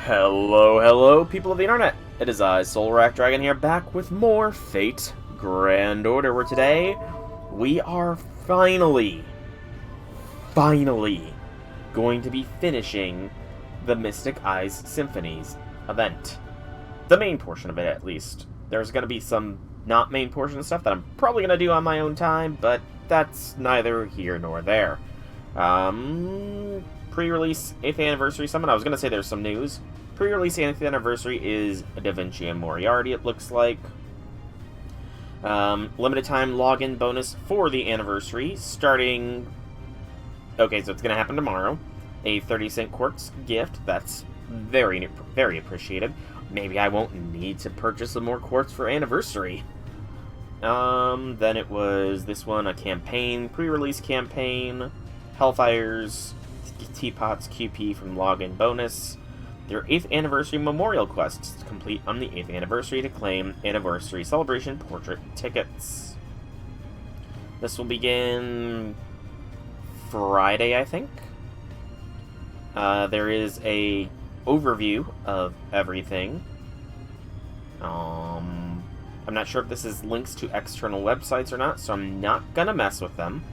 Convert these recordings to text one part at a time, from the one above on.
Hello, hello, people of the internet. It is I, Soulrack Dragon, here, back with more Fate Grand Order, where today we are finally going to be finishing the Mystic Eyes Symphonies event. The main portion of it, at least. There's going to be some not main portion of stuff that I'm probably going to do on my own time, but that's neither here nor there. Pre-release 8th Anniversary Summon. I was going to say there's some news. Pre-release 8th Anniversary is Da Vinci and Moriarty, it looks like. Limited time login bonus for the anniversary, starting... Okay, so it's going to happen tomorrow. A 30-cent quartz gift. That's very, very appreciated. Maybe I won't need to purchase some more quartz for anniversary. Then it was this one, a campaign, pre-release campaign, Hellfire's Teapots QP from login bonus. Their 8th anniversary memorial quests to complete on the 8th anniversary to claim anniversary celebration portrait tickets. This will begin Friday, I think. There is a overview of everything. I'm not sure if this is links to external websites or not, so I'm not gonna mess with them.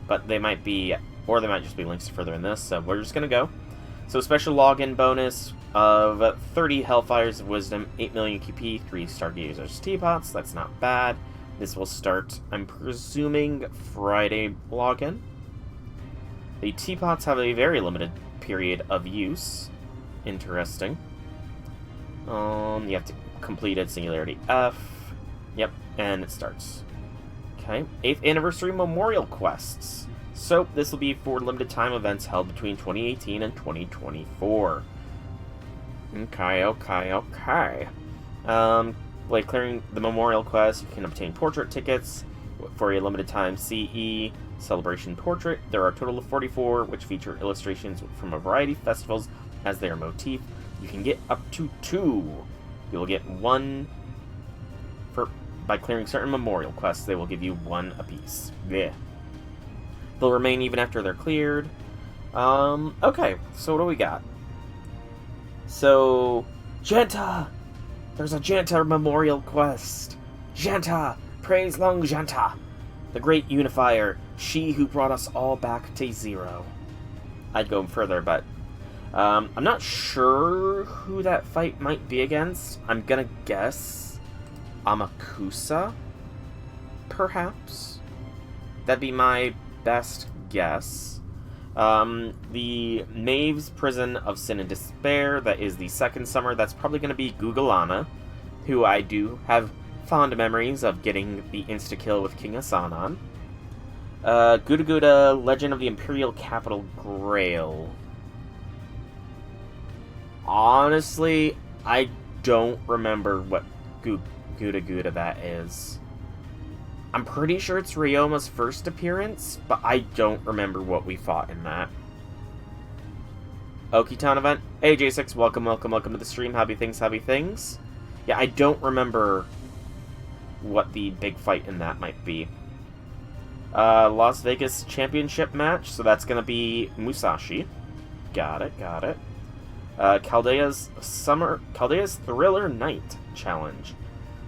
But they might be, or they might just be links further in this, so we're just gonna go. So special login bonus of 30 Hellfires of Wisdom, 8 million QP, 3 Stargazers Teapots. That's not bad. This will start, I'm presuming, Friday login. The Teapots have a very limited period of use. Interesting. You have to complete it, Singularity F. Yep, and it starts. Okay, 8th Anniversary Memorial Quests. So, this will be for limited time events held between 2018 and 2024. Okay. By clearing the Memorial Quest, you can obtain portrait tickets for a limited time CE Celebration Portrait. There are a total of 44, which feature illustrations from a variety of festivals as their motif. You can get up to 2. You'll get 1 by clearing certain memorial quests. They will give you 1 apiece. Yeah. They'll remain even after they're cleared. Okay, so what do we got? So, Janta! There's a Janta memorial quest. Janta! Praise long Janta! The great unifier, she who brought us all back to zero. I'd go further, but I'm not sure who that fight might be against. I'm gonna guess Amakusa, perhaps? That'd be my best guess. The Maeve's Prison of Sin and Despair, that is the second summer. That's probably going to be Gugalana, who I do have fond memories of getting the insta-kill with King Asanan. Guda Guda, Legend of the Imperial Capital Grail. Honestly, I don't remember what Guda Guda that is. I'm pretty sure it's Ryoma's first appearance, but I don't remember what we fought in that. Okitan event. Hey J6, welcome to the stream. Happy things. Yeah, I don't remember what the big fight in that might be. Las Vegas Championship match, so that's gonna be Musashi. Got it. Chaldea's Thriller Night Challenge.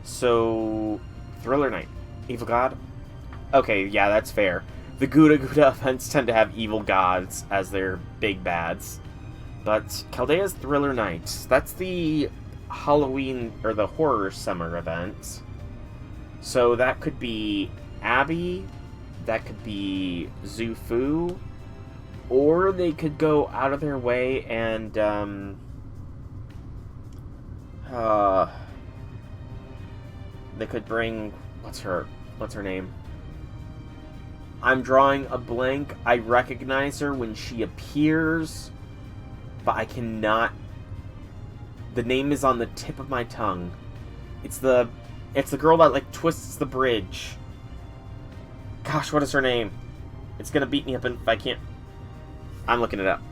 So, Thriller Night. Evil God? Okay, yeah, that's fair. The Guda Guda events tend to have evil gods as their big bads. But Chaldea's Thriller Night, that's the Halloween, or the horror summer event. So that could be Abby, that could be Zufu, or they could go out of their way and, they could bring... What's her name? I'm drawing a blank. I recognize her when she appears, but I cannot... The name is on the tip of my tongue. It's the girl that, like, twists the bridge. Gosh, what is her name? It's gonna beat me up if I can't... I'm looking it up.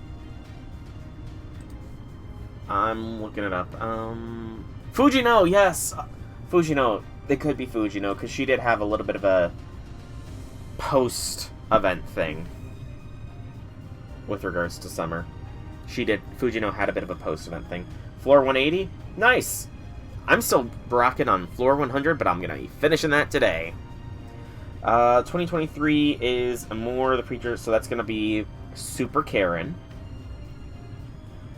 Fujino, yes! Fujino. It could be Fujino, because she did have a little bit of a post-event thing with regards to Summer. She did. Fujino had a bit of a post-event thing. Floor 180? Nice! I'm still rocking on floor 100, but I'm going to be finishing that today. 2023 is Amor the Preacher, so that's going to be Super Karen.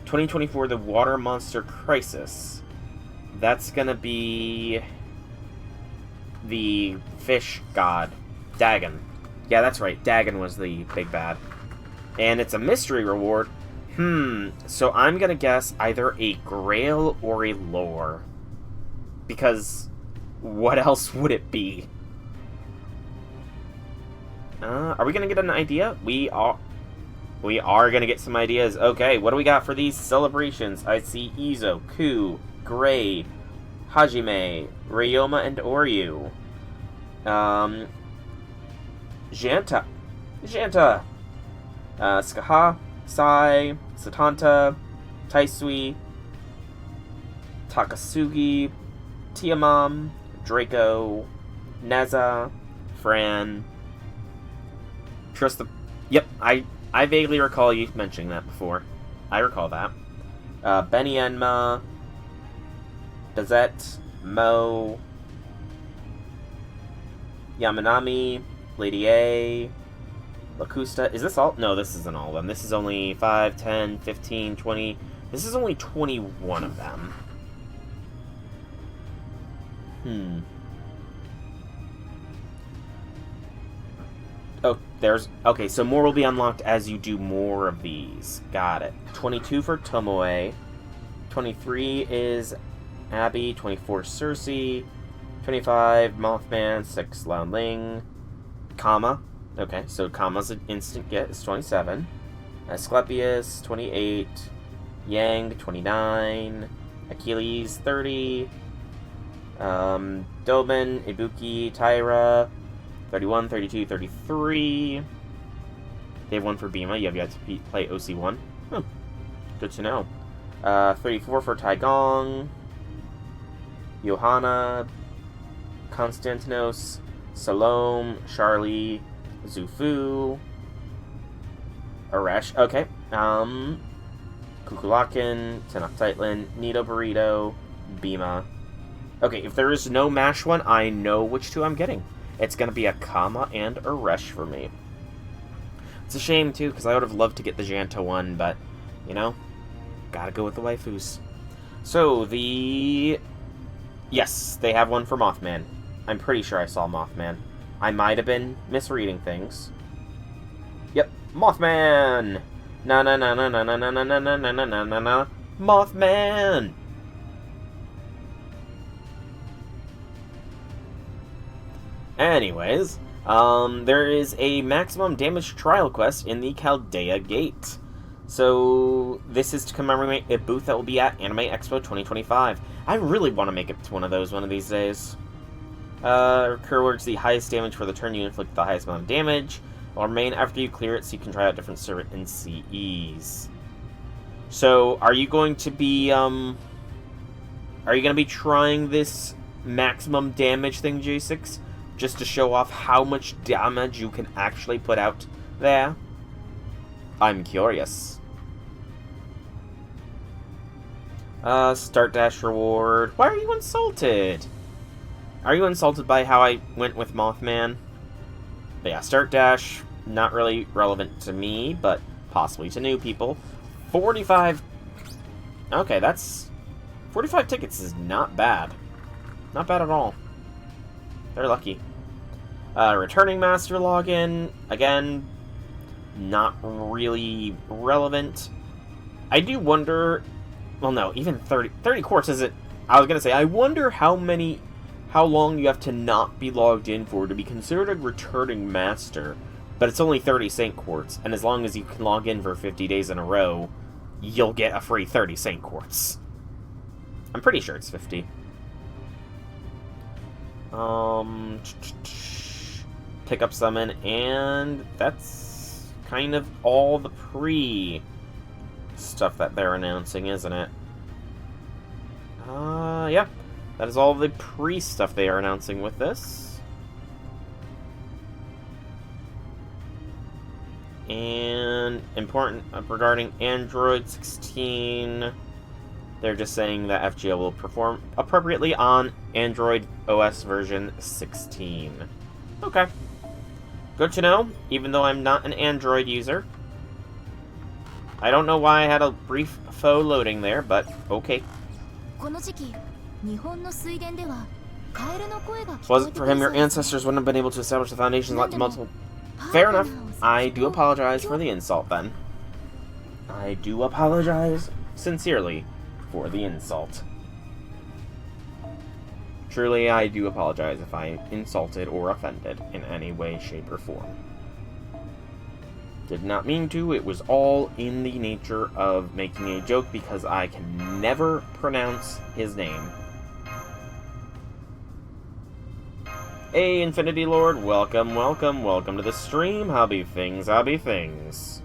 2024, the Water Monster Crisis. That's going to be the Fish God, Dagon. Yeah, that's right. Dagon was the big bad. And it's a mystery reward. So I'm going to guess either a Grail or a Lore. Because what else would it be? Are we going to get an idea? We are going to get some ideas. Okay, what do we got for these celebrations? I see Izo, Ku, Gray, Hajime, Ryoma, and Oryu. Janta, Skaha, Sai, Satanta, Taisui, Takasugi, Tiamam, Draco, Neza, Fran. Trust the... Yep, I vaguely recall you mentioning that before. I recall that. Benny Enma, Bazette, Mo, Yamanami, Lady A, Lacusta. Is this all? No, this isn't all of them. This is only 5, 10, 15, 20. This is only 21 of them. Oh, there's... Okay, so more will be unlocked as you do more of these. Got it. 22 for Tomoe. 23 is Abby. 24 Cersei. 25 Mothman. 6 Liaoning. Kama. Okay, so Kama's an instant get. It's 27. Asclepius. 28. Yang. 29. Achilles. 30. Doben. Ibuki. Tyra. 31, 32, 33. They have one for Bima. You have yet to play OC1. Good to know. 34 for Taigong. Johanna. Konstantinos. Salome. Charlie. Zufu. Arash. Okay. Kukulakin. Tenochtitlan. Nito Burrito. Bima. Okay, if there is no MASH one, I know which two I'm getting. It's going to be a Kama and a Resh for me. It's a shame, too, because I would have loved to get the Janta one, but, you know, gotta go with the waifus. So, yes, they have one for Mothman. I'm pretty sure I saw Mothman. I might have been misreading things. Yep, Mothman! Na-na-na-na-na-na-na-na-na-na-na-na-na. Mothman! Anyways, there is a maximum damage trial quest in the Chaldea Gate. So, this is to commemorate a booth that will be at Anime Expo 2025. I really want to make it to one of those one of these days. Recur words the highest damage for the turn you inflict the highest amount of damage. Will remain after you clear it, so you can try out different servant NCEs. So, are you going to be, trying this maximum damage thing, J6? Just to show off how much damage you can actually put out there? I'm curious. Start dash reward. Why are you insulted? Are you insulted by how I went with Mothman? But yeah, start dash, not really relevant to me, but possibly to new people. 45... Okay, that's... 45 tickets is not bad. Not bad at all. They're lucky. Returning Master login. Again, not really relevant. I do wonder... Well, no, even 30 quartz isn't... I was going to say, I wonder how long you have to not be logged in for to be considered a returning Master. But it's only 30 Saint Quartz, and as long as you can log in for 50 days in a row, you'll get a free 30 Saint Quartz. I'm pretty sure it's 50. Pick up summon, and that's kind of all the stuff that they're announcing, isn't it? Yeah. That is all the stuff they are announcing with this. And important regarding Android 16, they're just saying that FGO will perform appropriately on Android OS version 16. Okay. Good to know, even though I'm not an Android user. I don't know why I had a brief faux loading there, but okay. Was it for him, your ancestors wouldn't have been able to establish the foundations led to multiple... Fair enough. I do apologize for the insult, then. I do apologize sincerely for the insult. Truly, I do apologize if I insulted or offended in any way, shape, or form. Did not mean to. It was all in the nature of making a joke because I can never pronounce his name. Hey, Infinity Lord, welcome, welcome, welcome to the stream. How be things, how be things.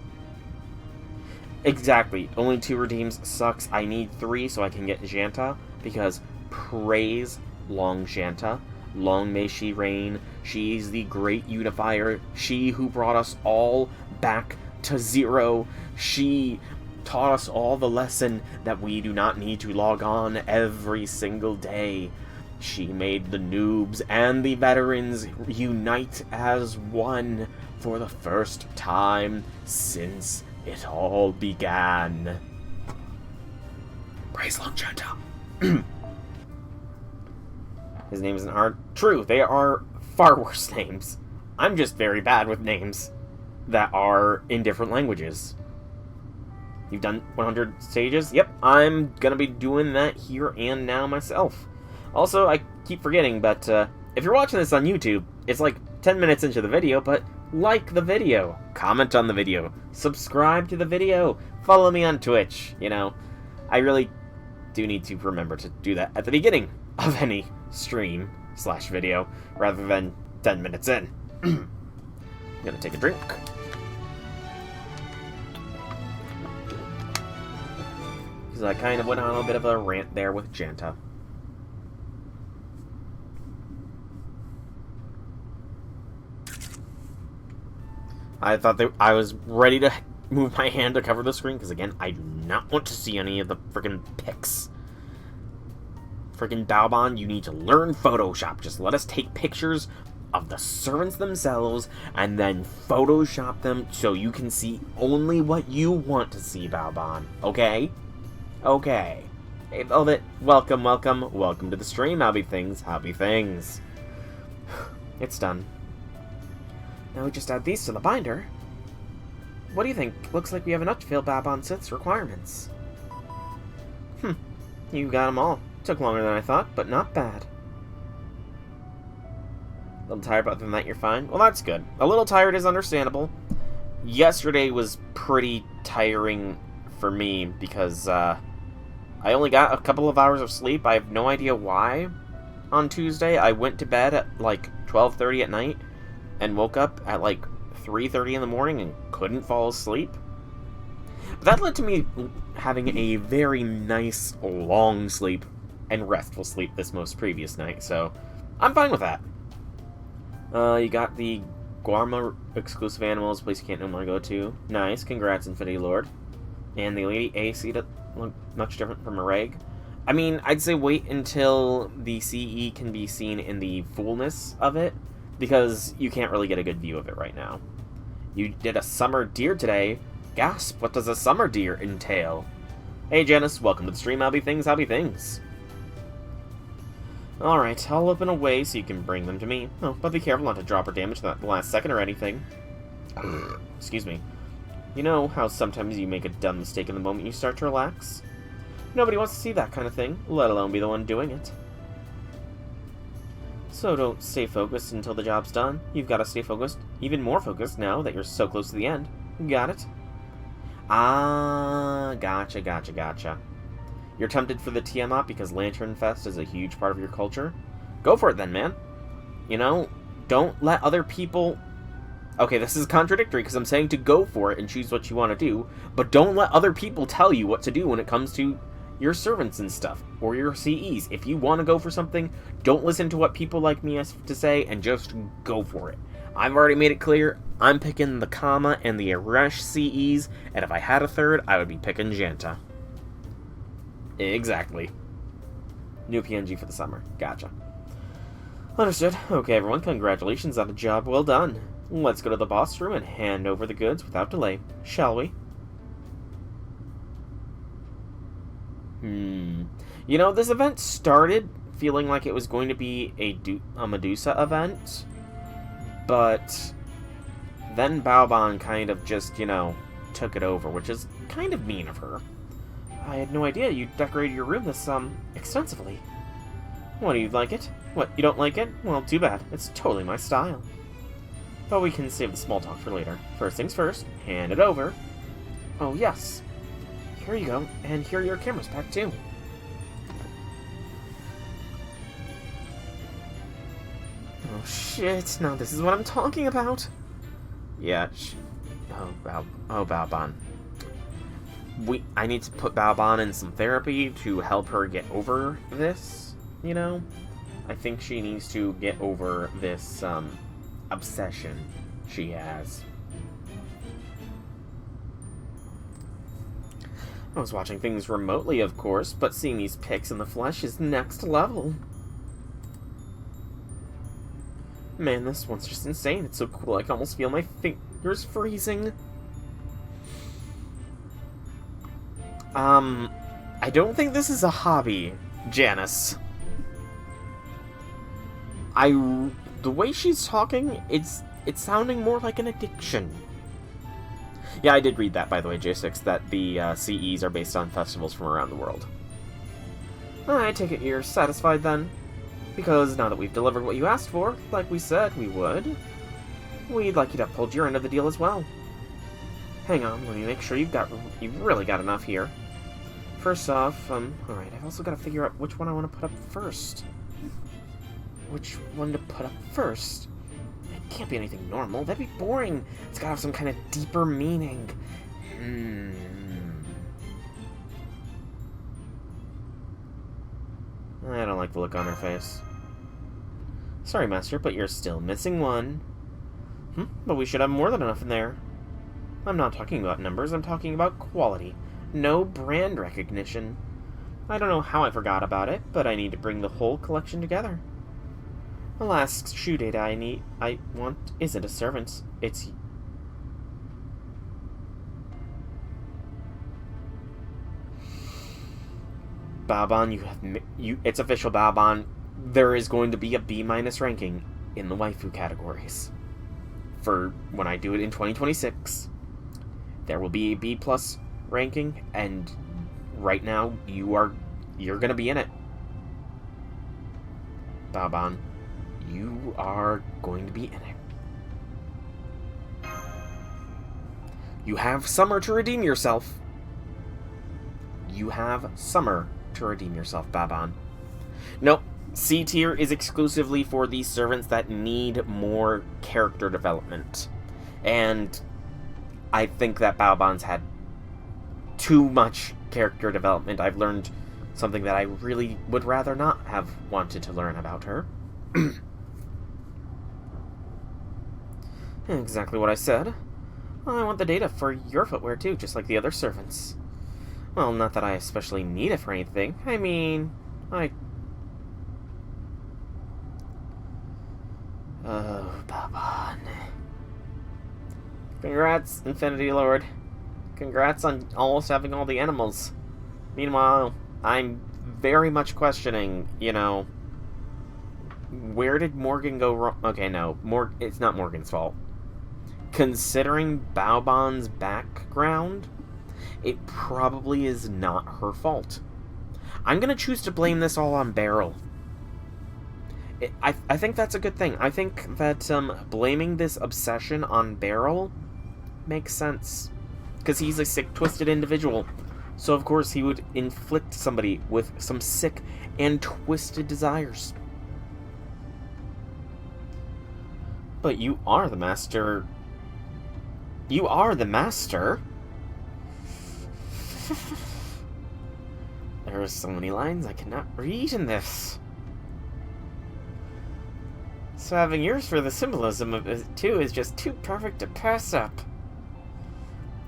Exactly, only 2 redeems sucks. I need 3 so I can get Janta, because praise Long Janta. Long may she reign. She's the great unifier. She who brought us all back to 0. She taught us all the lesson that we do not need to log on every single day. She made the noobs and the veterans unite as one for the first time since it all began. Praise Long Janta. His name isn't hard. True, they are far worse names. I'm just very bad with names that are in different languages. You've done 100 stages? Yep, I'm gonna be doing that here and now myself. Also, I keep forgetting, but if you're watching this on YouTube, it's like 10 minutes into the video, but like the video, comment on the video, subscribe to the video, follow me on Twitch, you know. I really do need to remember to do that at the beginning of any stream/video, rather than 10 minutes in. I'm gonna take a drink. Because I kind of went on a bit of a rant there with Janta. I thought that I was ready to move my hand to cover the screen, because again, I do not want to see any of the freaking pics. Freaking Balbon, you need to learn Photoshop. Just let us take pictures of the servants themselves, and then Photoshop them so you can see only what you want to see, Balbon. Okay? Okay. Hey, Velvet, welcome, welcome, welcome to the stream. How be things, how be things. It's done. Now we just add these to the binder. What do you think? Looks like we have enough to fill Balbon Sith's requirements. You got them all. Took longer than I thought, but not bad. A little tired, but other than that, you're fine? Well, that's good. A little tired is understandable. Yesterday was pretty tiring for me because I only got a couple of hours of sleep. I have no idea why. On Tuesday, I went to bed at like 12:30 at night and woke up at like 3:30 in the morning and couldn't fall asleep. But that led to me having a very nice long sleep and restful sleep this most previous night, so I'm fine with that. You got the Guarma exclusive animals, place you can't no more go to. Nice, congrats, Infinity Lord. And the Lady AC that look much different from a reg. I mean, I'd say wait until the CE can be seen in the fullness of it, because you can't really get a good view of it right now. You did a summer deer today. Gasp, what does a summer deer entail? Hey Janice, welcome to the stream. How be things, how be things? Alright, I'll open away so you can bring them to me. Oh, but be careful not to drop or damage them at the last second or anything. Excuse me. You know how sometimes you make a dumb mistake in the moment you start to relax? Nobody wants to see that kind of thing, let alone be the one doing it. So don't stay focused until the job's done. You've got to stay focused, even more focused now that you're so close to the end. Got it? Ah, gotcha, gotcha, gotcha. You're tempted for the Tiamat because Lantern Fest is a huge part of your culture? Go for it then, man. You know, don't let other people... Okay, this is contradictory because I'm saying to go for it and choose what you want to do, but don't let other people tell you what to do when it comes to your servants and stuff, or your CEs. If you want to go for something, don't listen to what people like me have to say and just go for it. I've already made it clear, I'm picking the Kama and the Arash CEs, and if I had a third, I would be picking Janta. Exactly. New PNG for the summer. Gotcha. Understood. Okay, everyone, congratulations on a job well done. Let's go to the boss room and hand over the goods without delay, shall we? You know, this event started feeling like it was going to be a Medusa event, but then Baoban kind of just, you know, took it over, which is kind of mean of her. I had no idea you decorated your room this, extensively. What, do you like it? What, you don't like it? Well, too bad. It's totally my style. But we can save the small talk for later. First things first, hand it over. Oh, yes. Here you go, and here are your cameras back, too. Oh, shit. Now this is what I'm talking about. Yeah, Baoban. I need to put Baoban in some therapy to help her get over this, you know? I think she needs to get over this, obsession she has. I was watching things remotely, of course, but seeing these pics in the flesh is next level. Man, this one's just insane. It's so cool, I can almost feel my fingers freezing. I don't think this is a hobby, Janice. The way she's talking, it's sounding more like an addiction. Yeah, I did read that, by the way, J6, that the CEs are based on festivals from around the world. I take it you're satisfied, then? Because now that we've delivered what you asked for, like we said we would, we'd like you to uphold your end of the deal as well. Hang on, let me make sure you've really got enough here. First off, alright, I've also got to figure out which one I want to put up first. Which one to put up first? It can't be anything normal. That'd be boring. It's gotta have some kind of deeper meaning. I don't like the look on her face. Sorry, Master, but you're still missing one. But we should have more than enough in there. I'm not talking about numbers, I'm talking about quality. No brand recognition. I don't know how I forgot about it, but I need to bring the whole collection together. The last shoe data I want isn't a servant's. It's... Baoban, it's official, Baoban. There is going to be a B- ranking in the waifu categories. For when I do it in 2026. There will be a B+ ranking, and right now you're gonna be in it. Baoban, you are going to be in it. You have summer to redeem yourself. You have summer to redeem yourself, Baoban. Nope. C tier is exclusively for the servants that need more character development. And I think that Baoban's had too much character development. I've learned something that I really would rather not have wanted to learn about her. Exactly what I said. I want the data for your footwear too, just like the other servants. Well, not that I especially need it for anything. I mean, Oh, Baoban. Congrats, Infinity Lord. Congrats on almost having all the animals. Meanwhile, I'm very much questioning, you know, where did Morgan go wrong? Okay, no, it's not Morgan's fault. Considering Baoban's background, it probably is not her fault. I'm gonna choose to blame this all on Beryl. I think that's a good thing. I think that blaming this obsession on Beryl makes sense. Because he's a sick, twisted individual. So of course he would inflict somebody with some sick and twisted desires. But you are the master. You are the master. There are so many lines I cannot read in this. So having yours for the symbolism of it, too, is just too perfect to pass up.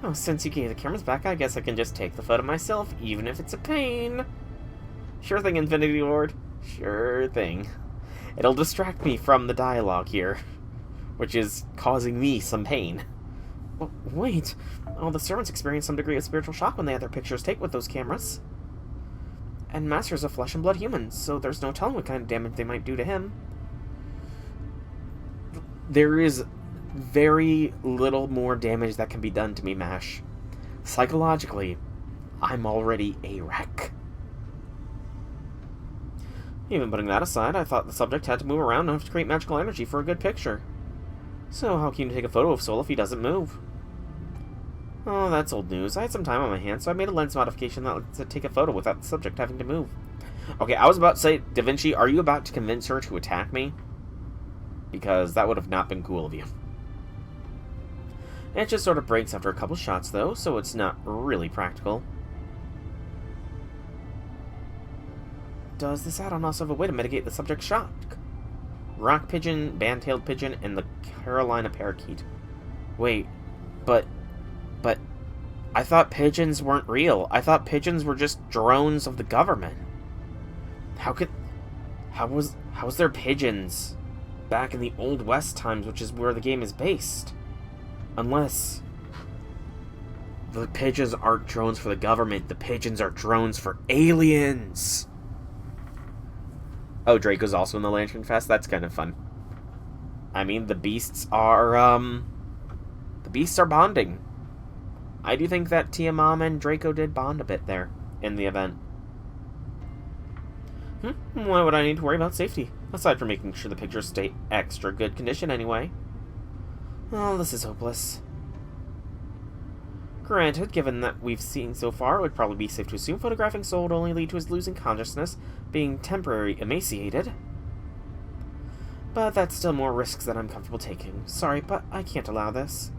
Oh, since you gave the cameras back, I guess I can just take the photo myself, even if it's a pain. Sure thing, Infinity Lord. Sure thing. It'll distract me from the dialogue here, which is causing me some pain. Oh, wait. All the servants experience some degree of spiritual shock when they have their pictures taken with those cameras. And Master's a flesh and blood human, so there's no telling what kind of damage they might do to him. There is very little more damage that can be done to me, Mash. Psychologically, I'm already a wreck. Even putting that aside, I thought the subject had to move around enough to create magical energy for a good picture. So how can you take a photo of Sol if he doesn't move? Oh, that's old news. I had some time on my hands, so I made a lens modification that lets it take a photo without the subject having to move. Okay, I was about to say, Da Vinci, are you about to convince her to attack me? Because that would have not been cool of you. It just sort of breaks after a couple shots, though, so it's not really practical. Does this add-on also have a way to mitigate the subject's shock? Rock pigeon, band-tailed pigeon, and the Carolina parakeet. Wait, but I thought pigeons weren't real. I thought pigeons were just drones of the government. How was there pigeons back in the Old West times, which is where the game is based? Unless the pigeons aren't drones for the government, the pigeons are drones for aliens. Oh, Draco's also in the Lantern Fest? That's kind of fun. I mean, the beasts are bonding. I do think that Tiamam and Draco did bond a bit there in the event. Why would I need to worry about safety? Aside from making sure the pictures stay extra good condition anyway. Oh, this is hopeless. Granted, given that we've seen so far, it would probably be safe to assume photographing Sol would only lead to his losing consciousness, being temporarily emaciated. But that's still more risks than I'm comfortable taking. Sorry, but I can't allow this.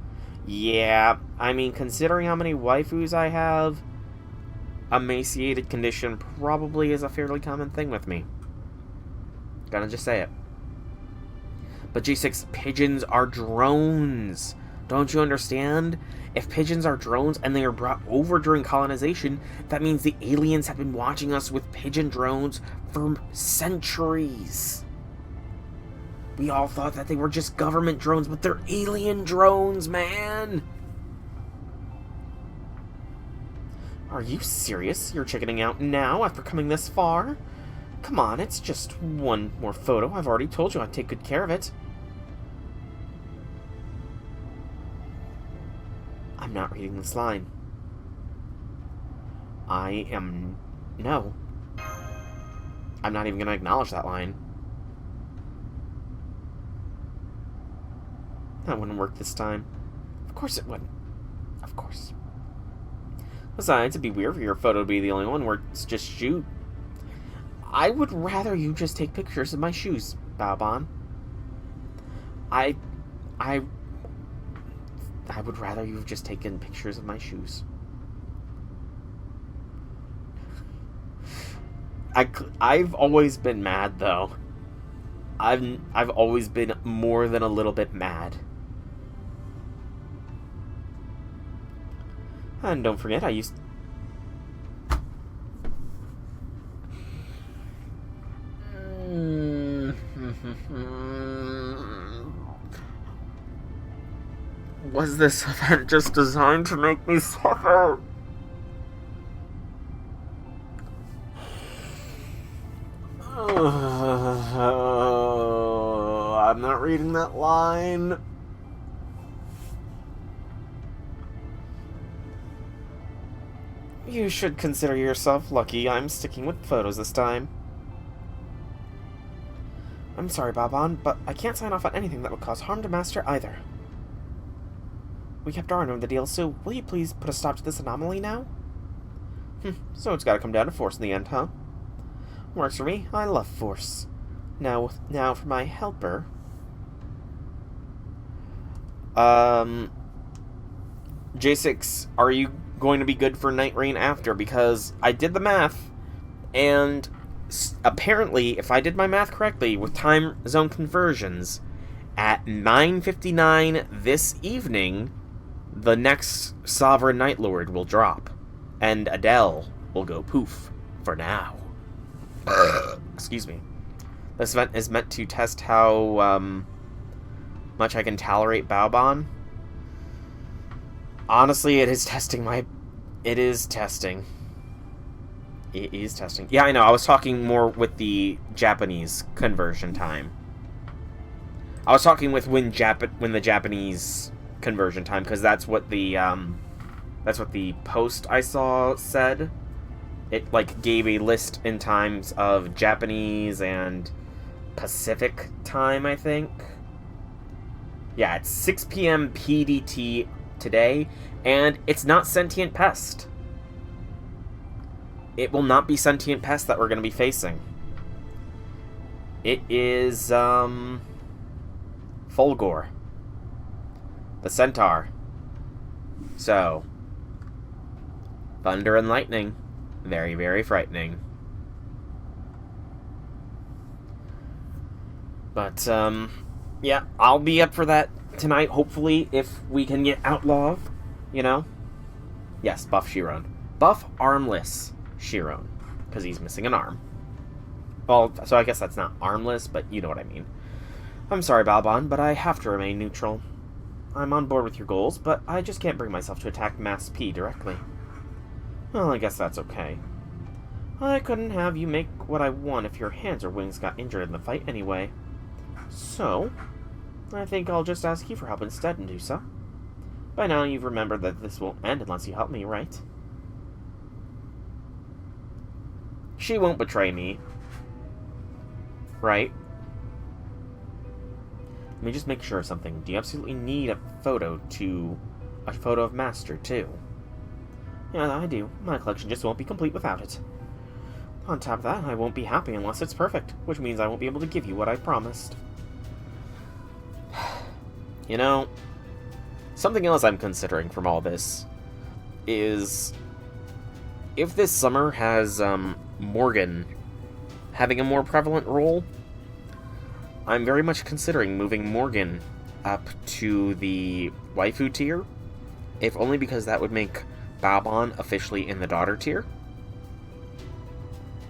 Yeah, I mean, considering how many waifus I have, emaciated condition probably is a fairly common thing with me. Gonna just say it. But G6, pigeons are drones. Don't you understand? If pigeons are drones and they are brought over during colonization, that means the aliens have been watching us with pigeon drones for centuries. We all thought that they were just government drones, but they're alien drones, man! Are you serious? You're chickening out now after coming this far? Come on, it's just one more photo. I've already told you I'd take good care of it. I'm not reading this line. No. I'm not even going to acknowledge that line. That wouldn't work this time. Of course it wouldn't. Of course. Besides, it'd be weird for your photo to be the only one where it's just shoot. I would rather you just take pictures of my shoes, Baobon. I would rather you have just taken pictures of my shoes. I've always been mad, though. I've always been more than a little bit mad. And don't forget, I used... Was this event just designed to make me suffer? I'm not reading that line. You should consider yourself lucky I'm sticking with photos this time. I'm sorry, Baobon, but I can't sign off on anything that would cause harm to Master either. We kept our end of the deal, so will you please put a stop to this anomaly now? So it's gotta come down to force in the end, huh? Works for me. I love force. Now for my helper. J6, are you going to be good for Night Rain after? Because I did the math, and apparently, if I did my math correctly, with time zone conversions, at 9:59 this evening, the next Sovereign Night Lord will drop, and Adele will go poof for now. Excuse me. This event is meant to test how much I can tolerate Baobon. Honestly, it is testing my... It is testing. It is testing. Yeah, I know. I was talking more with the Japanese conversion time. I was talking with when the Japanese conversion time, because that's what the post I saw said. It like gave a list in times of Japanese and Pacific time, I think. Yeah, it's 6 p.m. PDT today, and it's not Sentient Pest. It will not be Sentient Pest that we're going to be facing. It is, Fulgor. The Centaur. So, thunder and lightning. Very, very frightening. But, yeah, I'll be up for that tonight, hopefully, if we can get Outlaw, you know? Yes, buff Chiron. Buff armless Chiron, because he's missing an arm. Well, so I guess that's not armless, but you know what I mean. I'm sorry, Balbon, but I have to remain neutral. I'm on board with your goals, but I just can't bring myself to attack Mass P directly. Well, I guess that's okay. I couldn't have you make what I want if your hands or wings got injured in the fight anyway. So, I think I'll just ask you for help instead, Medusa. By now you've remembered that this won't end unless you help me, right? She won't betray me. Right? Let me just make sure of something. Do you absolutely need a photo of Master, too? Yeah, I do. My collection just won't be complete without it. On top of that, I won't be happy unless it's perfect, which means I won't be able to give you what I promised. You know, something else I'm considering from all this is if this summer has Morgan having a more prevalent role, I'm very much considering moving Morgan up to the waifu tier, if only because that would make Balbon officially in the daughter tier.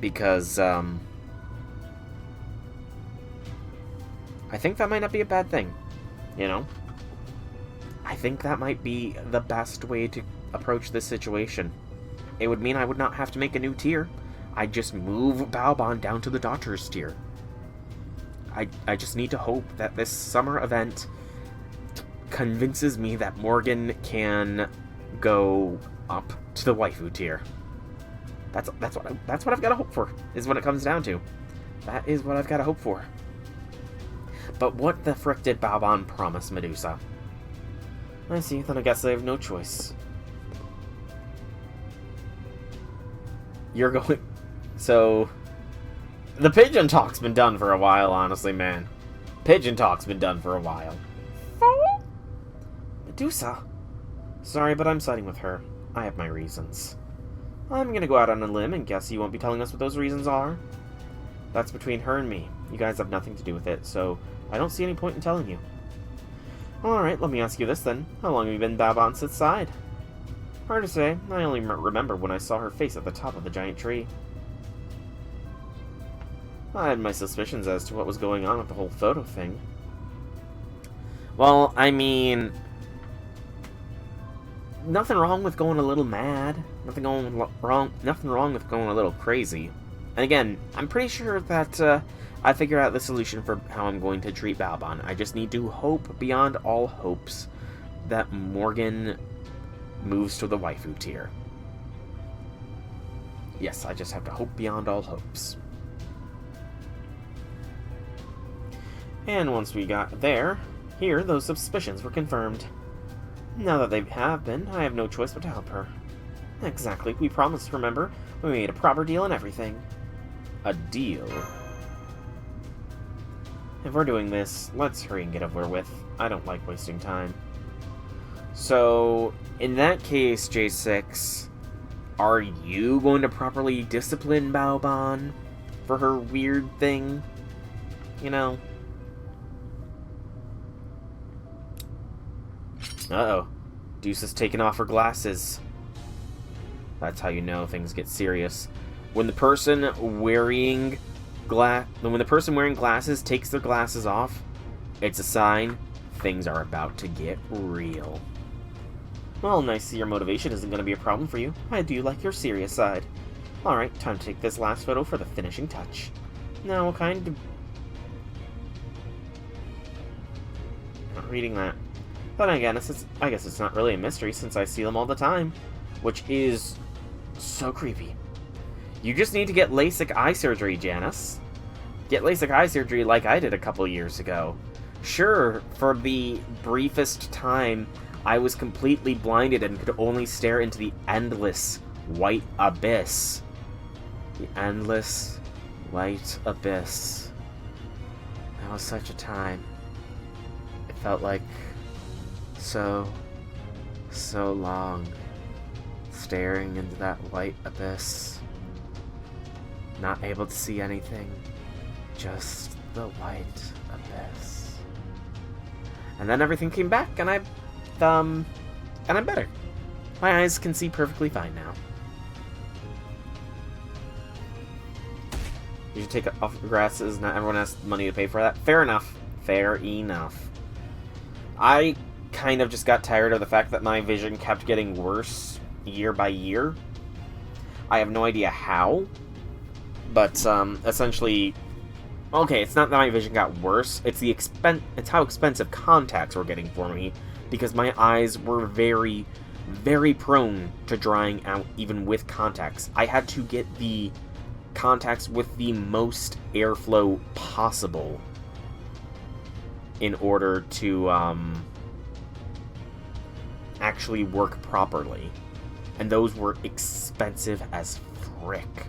Because, I think that might not be a bad thing, you know? I think that might be the best way to approach this situation. It would mean I would not have to make a new tier. I'd just move Balbon down to the daughter's tier. I just need to hope that this summer event convinces me that Morgan can go up to the waifu tier. That's what I've got to hope for, is what it comes down to. That is what I've got to hope for. But what the frick did Balbon promise Medusa? I see, then I guess I have no choice. You're going... So... The pigeon talk's been done for a while, honestly, man. Pigeon talk's been done for a while. Medusa? Sorry, but I'm siding with her. I have my reasons. I'm gonna go out on a limb and guess you won't be telling us what those reasons are. That's between her and me. You guys have nothing to do with it, so I don't see any point in telling you. Alright, let me ask you this then. How long have you been Balbon's side? Hard to say. I only remember when I saw her face at the top of the giant tree. I had my suspicions as to what was going on with the whole photo thing. Well, I mean... Nothing wrong with going a little mad. Nothing wrong with going a little crazy. And again, I'm pretty sure that I figured out the solution for how I'm going to treat Balbon. I just need to hope beyond all hopes that Morgan moves to the waifu tier. Yes, I just have to hope beyond all hopes. And once we got here, those suspicions were confirmed. Now that they have been, I have no choice but to help her. Exactly, we promised, remember? We made a proper deal and everything. A deal? If we're doing this, let's hurry and get over with. I don't like wasting time. So, in that case, J6, are you going to properly discipline Balbon? for her weird thing. You know? Uh-oh. Deuce has taken off her glasses. That's how you know things get serious. When the person wearing glasses takes their glasses off, it's a sign things are about to get real. Well, nice to see your motivation isn't going to be a problem for you. I do like your serious side. Alright, time to take this last photo for the finishing touch. Now, what kind of... Not reading that. But again, I guess it's not really a mystery since I see them all the time. Which is so creepy. You just need to get LASIK eye surgery, Janice. Get LASIK eye surgery like I did a couple years ago. Sure, for the briefest time, I was completely blinded and could only stare into the endless white abyss. The endless white abyss. That was such a time. It felt like so long, staring into that white abyss, not able to see anything, just the white abyss. And then everything came back, and I'm better. My eyes can see perfectly fine now. You should take off your glasses. Not everyone has money to pay for that. Fair enough. Fair enough. I kind of just got tired of the fact that my vision kept getting worse year by year. I have no idea how, but essentially, okay, it's not that my vision got worse. It's it's how expensive contacts were getting for me, because my eyes were very, very prone to drying out even with contacts. I had to get the contacts with the most airflow possible in order to actually work properly. And those were expensive as frick.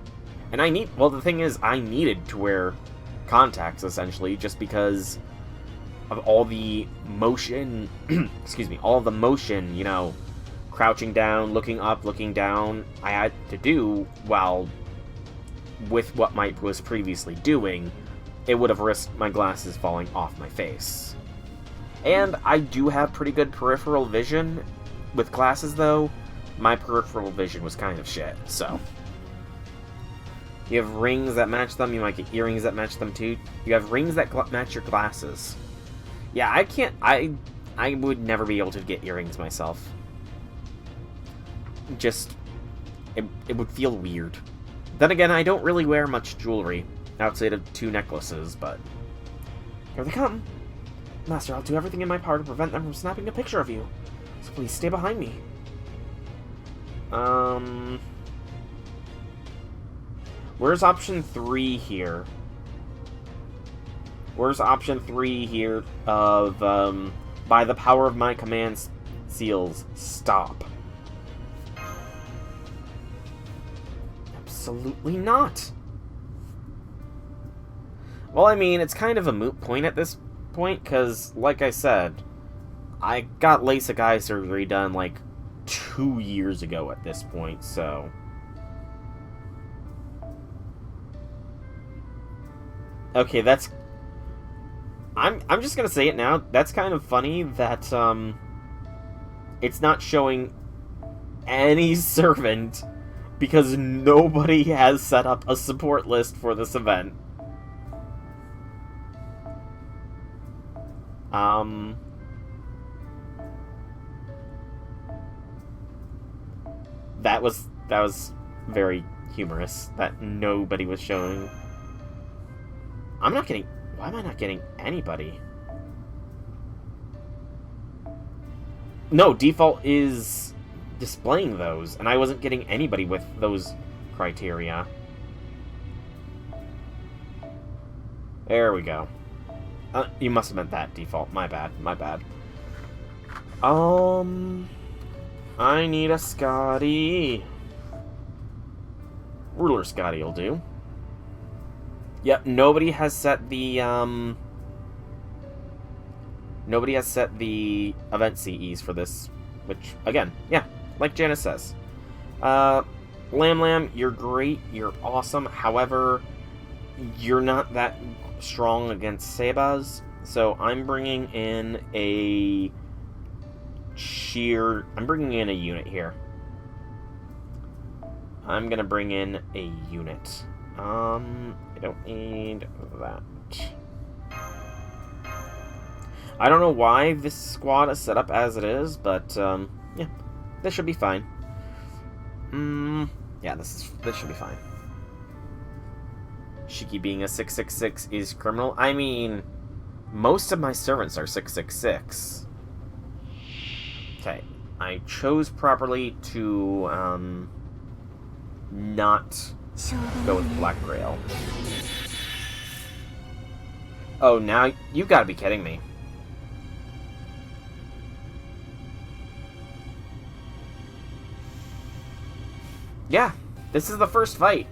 And the thing is, I needed to wear contacts, essentially, just because of all the motion, excuse me, all the motion, you know, crouching down, looking up, looking down, I had to do while with what Mike was previously doing. It would have risked my glasses falling off my face. And I do have pretty good peripheral vision. With glasses, though, my peripheral vision was kind of shit, so. You have rings that match them, you might get earrings that match them too. You have rings that match your glasses. Yeah, I would never be able to get earrings myself. Just, it would feel weird. Then again, I don't really wear much jewelry, outside of 2 necklaces, but... Here they come! Master, I'll do everything in my power to prevent them from snapping a picture of you. So please stay behind me. Where's option 3 here? Where's option 3 here of, by the power of my command seals, stop? Absolutely not. Well, I mean, it's kind of a moot point at this point, because, like I said, I got LASIK eye surgery done, like, 2 years ago at this point, so... Okay, that's... I'm just gonna say it now, that's kind of funny that, it's not showing any servant, because nobody has set up a support list for this event. That was very humorous, that nobody was showing. I'm not getting... Why am I not getting anybody? No, default is displaying those, and I wasn't getting anybody with those criteria. There we go. You must have meant that, default. My bad. I need a Scotty. Ruler Scotty will do. Yep, nobody has set the, Nobody has set the event CEs for this, which, again, yeah, like Janice says. Lam, you're great, you're awesome, however, you're not that strong against Sabers, so I'm bringing in a unit here. I'm gonna bring in a unit. I don't need that. I don't know why this squad is set up as it is, but, yeah, this should be fine. Yeah, this should be fine. Shiki being a 666 is criminal. I mean, most of my servants are 666. Okay, I chose properly to, not go with Black Grail. Oh, now you've got to be kidding me. Yeah, this is the first fight.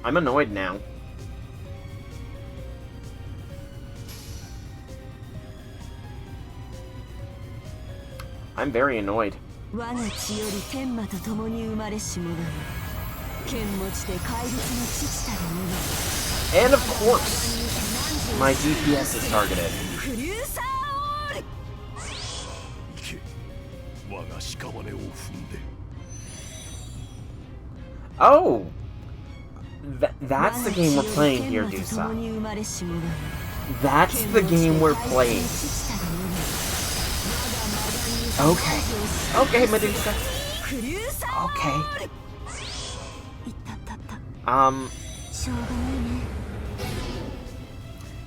I'm annoyed now. I'm very annoyed. And of course, my DPS is targeted. Oh! That's the game we're playing here, Dusa. That's the game we're playing. Okay. Okay, Medusa. Okay.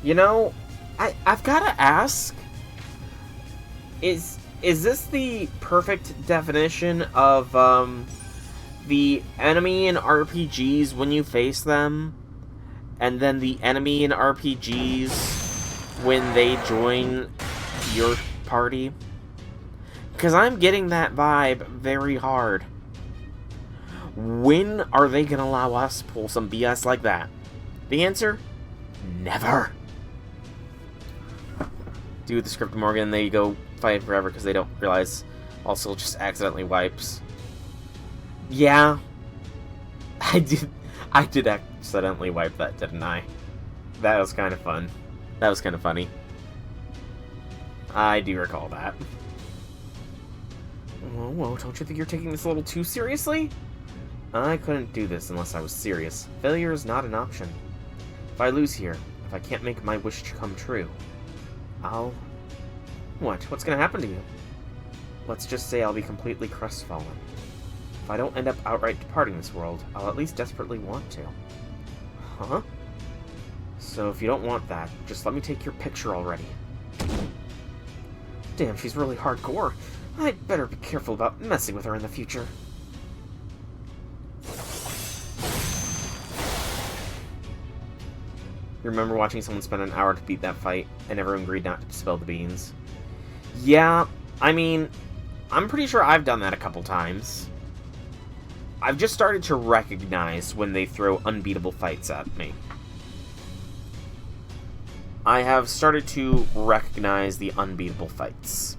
You know, I've gotta ask, is this the perfect definition of, the enemy in RPGs when you face them, and then the enemy in RPGs when they join your party? Because I'm getting that vibe very hard. When are they going to allow us to pull some BS like that? The answer? Never. Do the script Morgan, they go fight forever because they don't realize also just accidentally wipes. Yeah. I did accidentally wipe that, didn't I? That was kind of fun. That was kind of funny. I do recall that. Whoa, don't you think you're taking this a little too seriously? I couldn't do this unless I was serious. Failure is not an option. If I lose here, if I can't make my wish come true, I'll... What? What's gonna happen to you? Let's just say I'll be completely crestfallen. If I don't end up outright departing this world, I'll at least desperately want to. Huh? So if you don't want that, just let me take your picture already. Damn, she's really hardcore. I'd better be careful about messing with her in the future. You remember watching someone spend an hour to beat that fight, and everyone agreed not to spill the beans? Yeah, I mean, I'm pretty sure I've done that a couple times. I've just started to recognize when they throw unbeatable fights at me. I have started to recognize the unbeatable fights.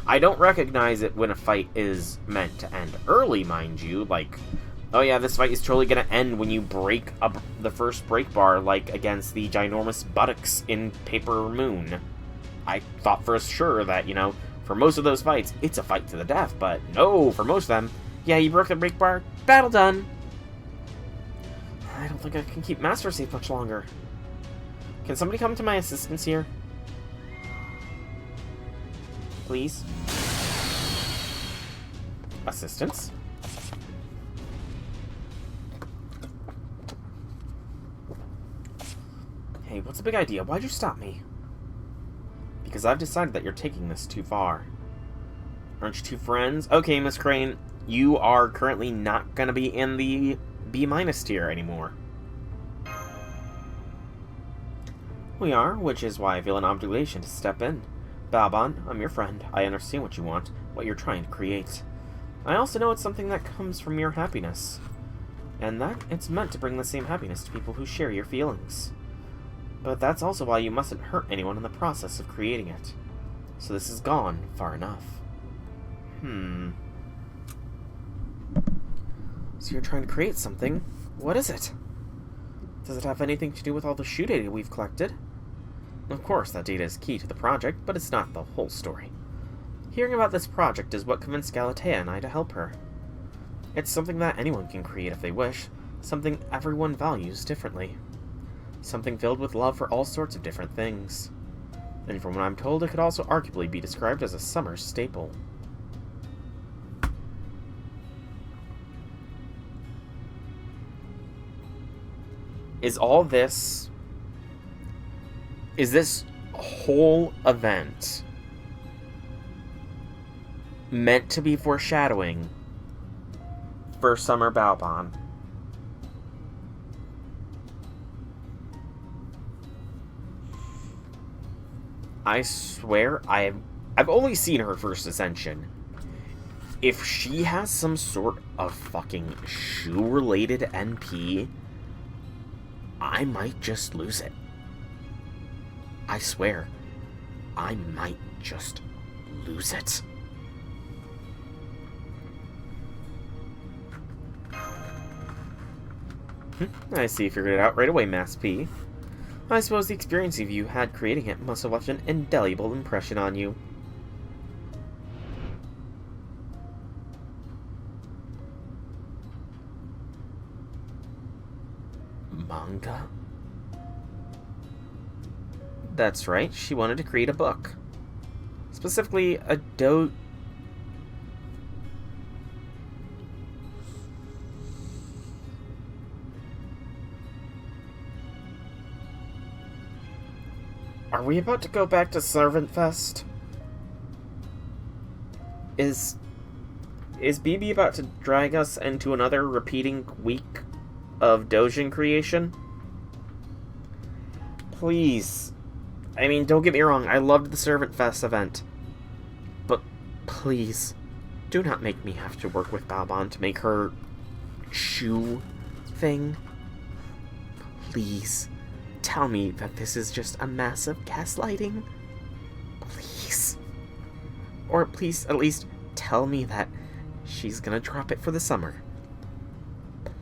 I don't recognize it when a fight is meant to end early, mind you, like, oh yeah, this fight is totally gonna end when you break up the first break bar, like against the ginormous buttocks in Paper Moon. I thought for sure that, you know, for most of those fights, it's a fight to the death, but no, for most of them, yeah, you broke the break bar, battle done. I don't think I can keep Master safe much longer. Can somebody come to my assistance here? Please? Assistance? Hey, what's the big idea? Why'd you stop me? Because I've decided that you're taking this too far. Aren't you two friends? Okay, Miss Crane, you are currently not gonna be in the B- tier anymore. We are, which is why I feel an obligation to step in. Balban, I'm your friend. I understand what you want, what you're trying to create. I also know it's something that comes from your happiness. and that it's meant to bring the same happiness to people who share your feelings. But that's also why you mustn't hurt anyone in the process of creating it. So this has gone far enough. So you're trying to create something. What is it? Does it have anything to do with all the shoe data we've collected? Of course, that data is key to the project, but it's not the whole story. Hearing about this project is what convinced Galatea and I to help her. It's something that anyone can create if they wish, something everyone values differently. Something filled with love for all sorts of different things. And from what I'm told, it could also arguably be described as a summer staple. Is this whole event meant to be foreshadowing for Summer Balbon? I swear I've only seen her first ascension. If she has some sort of fucking shoe-related NP, I might just lose it. I swear, I might just lose it. I see you figured it out right away, Mass P. I suppose the experience you had creating it must have left an indelible impression on you. Manga? That's right, she wanted to create a book. Specifically, a Are we about to go back to Servant Fest? Is BB about to drag us into another repeating week of Dojin creation? Please. I mean, don't get me wrong, I loved the Servant Fest event. But please, do not make me have to work with Balbon to make her shoe thing. Please, tell me that this is just a massive gaslighting. Please. Or please, at least tell me that she's gonna drop it for the summer.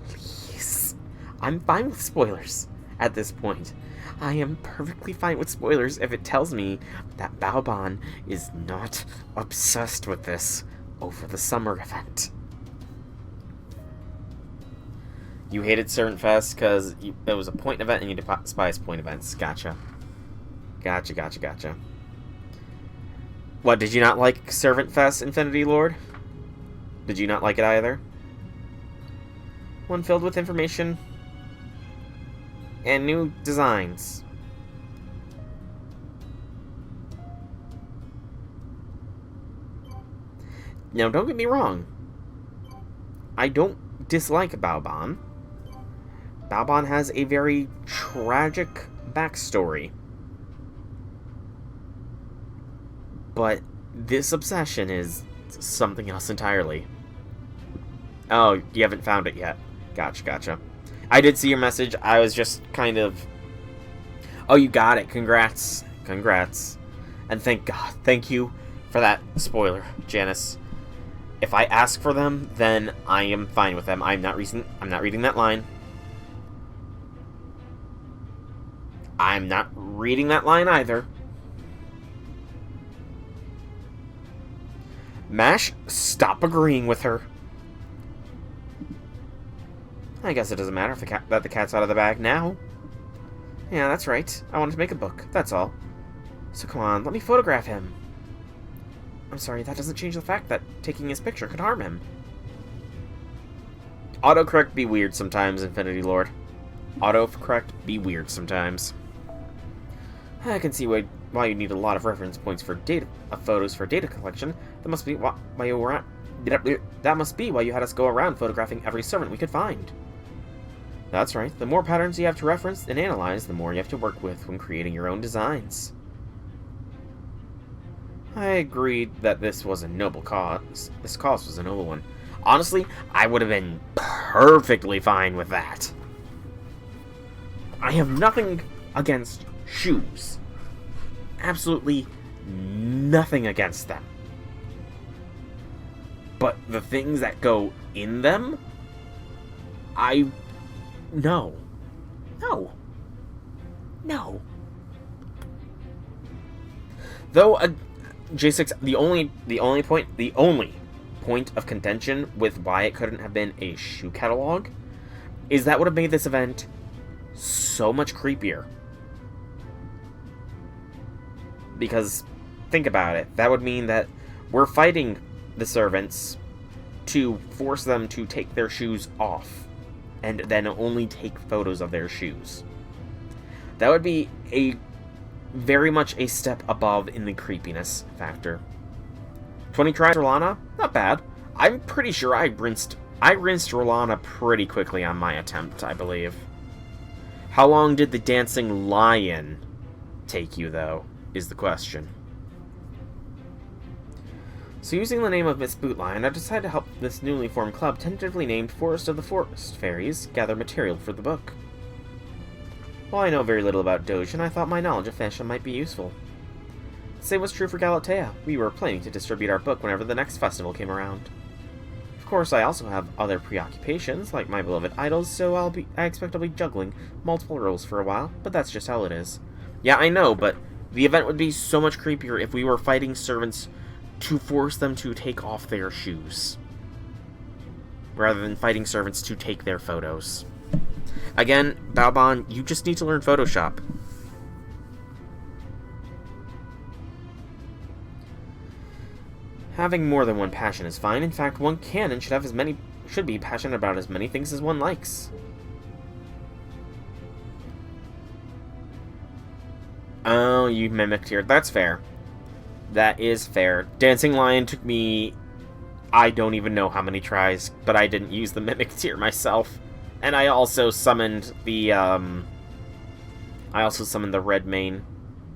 Please. I'm fine with spoilers at this point. I am perfectly fine with spoilers if it tells me that Balbon is not obsessed with this over the summer event. You hated Servant Fest because it was a point event and you despise point events. Gotcha. Gotcha. What, did you not like Servant Fest, Infinity Lord? Did you not like it either? One filled with information and new designs. Now, don't get me wrong. I don't dislike Balbon. Balbon has a very tragic backstory. But this obsession is something else entirely. Oh, you haven't found it yet. Gotcha. I did see your message. I was just kind of... Oh, you got it. Congrats. And thank God. Thank you for that spoiler, Janice. If I ask for them, then I am fine with them. I'm not reading that line. I'm not reading that line either. Mash, stop agreeing with her. I guess it doesn't matter if the cat's out of the bag now. Yeah, that's right. I wanted to make a book, that's all. So come on, let me photograph him. I'm sorry, that doesn't change the fact that taking his picture could harm him. Autocorrect be weird sometimes, Infinity Lord. Autocorrect be weird sometimes. I can see why you need a lot of reference points for photos for data collection. That must be why you had us go around photographing every servant we could find. That's right. The more patterns you have to reference and analyze, the more you have to work with when creating your own designs. I agreed that this was a noble cause. This cause was a noble one. Honestly, I would have been perfectly fine with that. I have nothing against shoes. Absolutely nothing against them. But the things that go in them, no. Though J6, the only point of contention with why it couldn't have been a shoe catalog is that would have made this event so much creepier. Because think about it, that would mean that we're fighting the servants to force them to take their shoes off and then only take photos of their shoes. That would be very much a step above in the creepiness factor. 20 tries Rolana? Not bad. I'm pretty sure I rinsed Rolana pretty quickly on my attempt, I believe. How long did the dancing lion take you, though, is the question. So using the name of Miss Bootlion, I decided to help this newly formed club, tentatively named Forest of the Forest Fairies, gather material for the book. While I know very little about Doge, and I thought my knowledge of fashion might be useful. The same was true for Galatea. We were planning to distribute our book whenever the next festival came around. Of course, I also have other preoccupations, like my beloved idols, so I expect I'll be juggling multiple roles for a while, but that's just how it is. Yeah, I know, but the event would be so much creepier if we were fighting servants to force them to take off their shoes, rather than fighting servants to take their photos. Again, Baobon, you just need to learn Photoshop. Having more than one passion is fine. In fact, one can and should be passionate about as many things as one likes. Oh, you mimicked here. That's fair. That is fair. Dancing Lion took me, I don't even know how many tries, but I didn't use the mimic tier myself. And I also summoned the Red Mane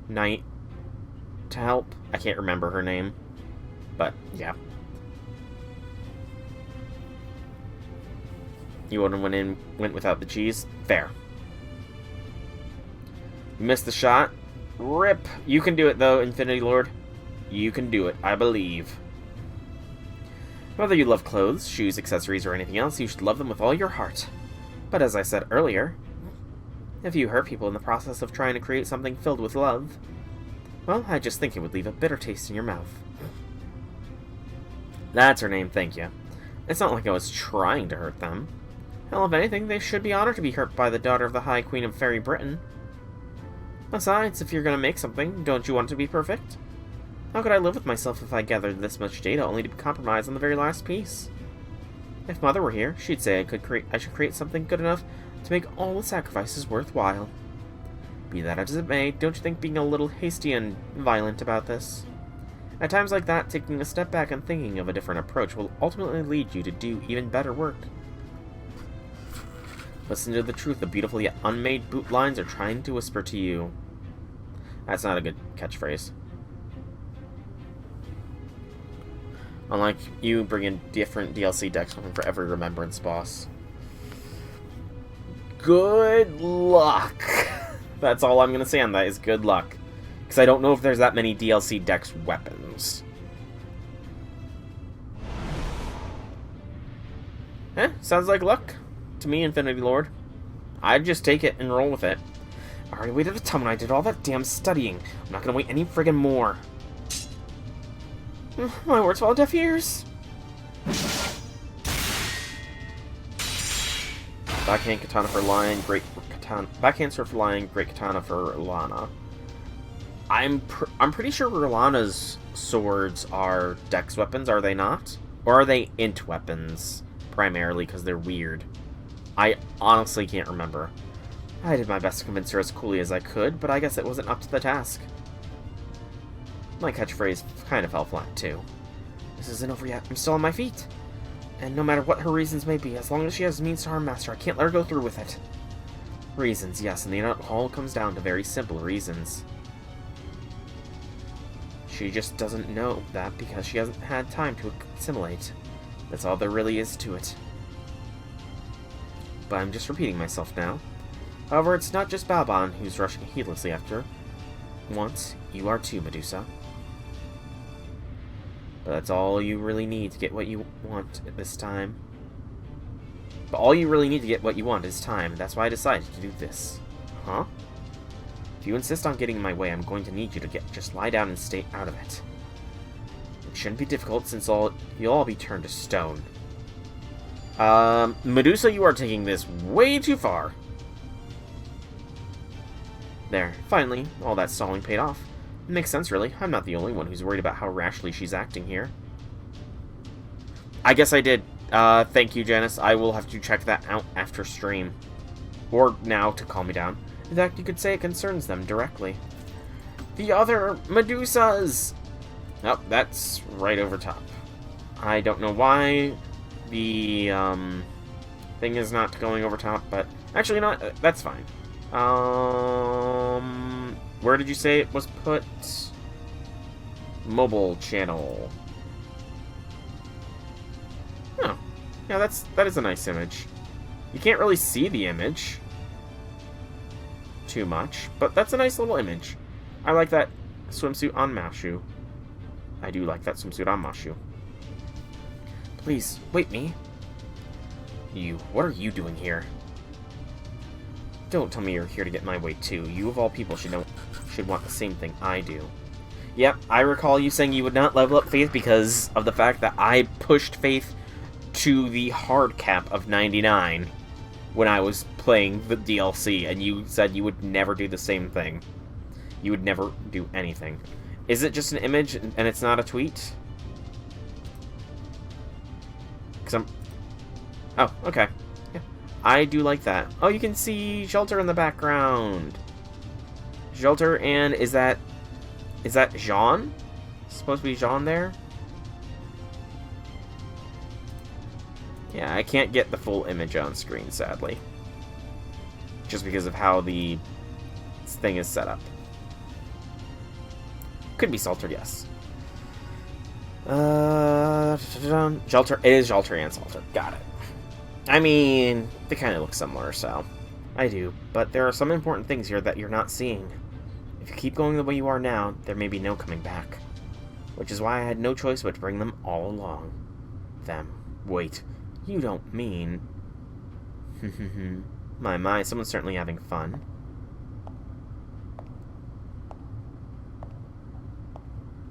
Knight to help. I can't remember her name, but yeah. You went without the cheese? Fair. You missed the shot? RIP! You can do it though, Infinity Lord. You can do it, I believe. Whether you love clothes, shoes, accessories, or anything else, you should love them with all your heart. But as I said earlier, if you hurt people in the process of trying to create something filled with love, well, I just think it would leave a bitter taste in your mouth. That's her name, thank you. It's not like I was trying to hurt them. Hell, if anything, they should be honored to be hurt by the daughter of the High Queen of Fairy Britain. Besides, if you're gonna make something, don't you want it to be perfect? How could I live with myself if I gathered this much data only to be compromised on the very last piece? If Mother were here, she'd say I should create something good enough to make all the sacrifices worthwhile. Be that as it may, don't you think being a little hasty and violent about this? At times like that, taking a step back and thinking of a different approach will ultimately lead you to do even better work. Listen to the truth the beautiful yet unmade boot lines are trying to whisper to you. That's not a good catchphrase. Unlike you bring in different DLC decks for every Remembrance boss. Good luck! That's all I'm going to say on that, is good luck. Because I don't know if there's that many DLC decks weapons. Sounds like luck to me, Infinity Lord. I'd just take it and roll with it. I already waited a ton when I did all that damn studying. I'm not going to wait any friggin' more. My words fall on deaf ears. Backhand katana for Lion, great katana. Backhand sword for Lion, great katana for Lana. I'm pretty sure Lana's swords are dex weapons, are they not? Or are they int weapons, primarily, because they're weird? I honestly can't remember. I did my best to convince her as coolly as I could, but I guess it wasn't up to the task. My catchphrase kind of fell flat, too. This isn't over yet. I'm still on my feet. And no matter what her reasons may be, as long as she has means to harm Master, I can't let her go through with it. Reasons, yes, and it all comes down to very simple reasons. She just doesn't know that because she hasn't had time to assimilate. That's all there really is to it. but I'm just repeating myself now. However, it's not just Balban who's rushing heedlessly after. Once, you are too, Medusa. But that's all you really need to get what you want at this time. But all you really need to get what you want is time. That's why I decided to do this. Huh? If you insist on getting in my way, I'm going to need you to just lie down and stay out of it. It shouldn't be difficult since you'll all be turned to stone. Medusa, you are taking this way too far. There, finally, all that stalling paid off. It makes sense, really. I'm not the only one who's worried about how rashly she's acting here. I guess I did. Thank you, Janice. I will have to check that out after stream. Or now, to calm me down. In fact, you could say it concerns them directly. The other Medusas! Oh, that's right over top. I don't know why the, thing is not going over top, but... Actually, not. That's fine. Where did you say it was put? Mobile channel. Oh. Yeah, that is a nice image. You can't really see the image too much, but that's a nice little image. I like that swimsuit on Mashu. I do like that swimsuit on Mashu. Please, wait me. What are you doing here? Don't tell me you're here to get my way too. You of all people should want the same thing I do. Yep, I recall you saying you would not level up Faith because of the fact that I pushed Faith to the hard cap of 99 when I was playing the DLC, and you said you would never do the same thing. You would never do anything. Is it just an image and it's not a tweet? Oh, okay. Yeah. I do like that. Oh, you can see Shelter in the background. Shelter, and is that Jean? Supposed to be Jean there? Yeah, I can't get the full image on screen, sadly. Just because of how the thing is set up. Could be Salter, yes. Shelter. It is Shelter and Salter. Got it. I mean, they kind of look similar, so... I do, but there are some important things here that you're not seeing. If you keep going the way you are now, there may be no coming back. Which is why I had no choice but to bring them all along. Them. Wait. You don't mean... My, someone's certainly having fun.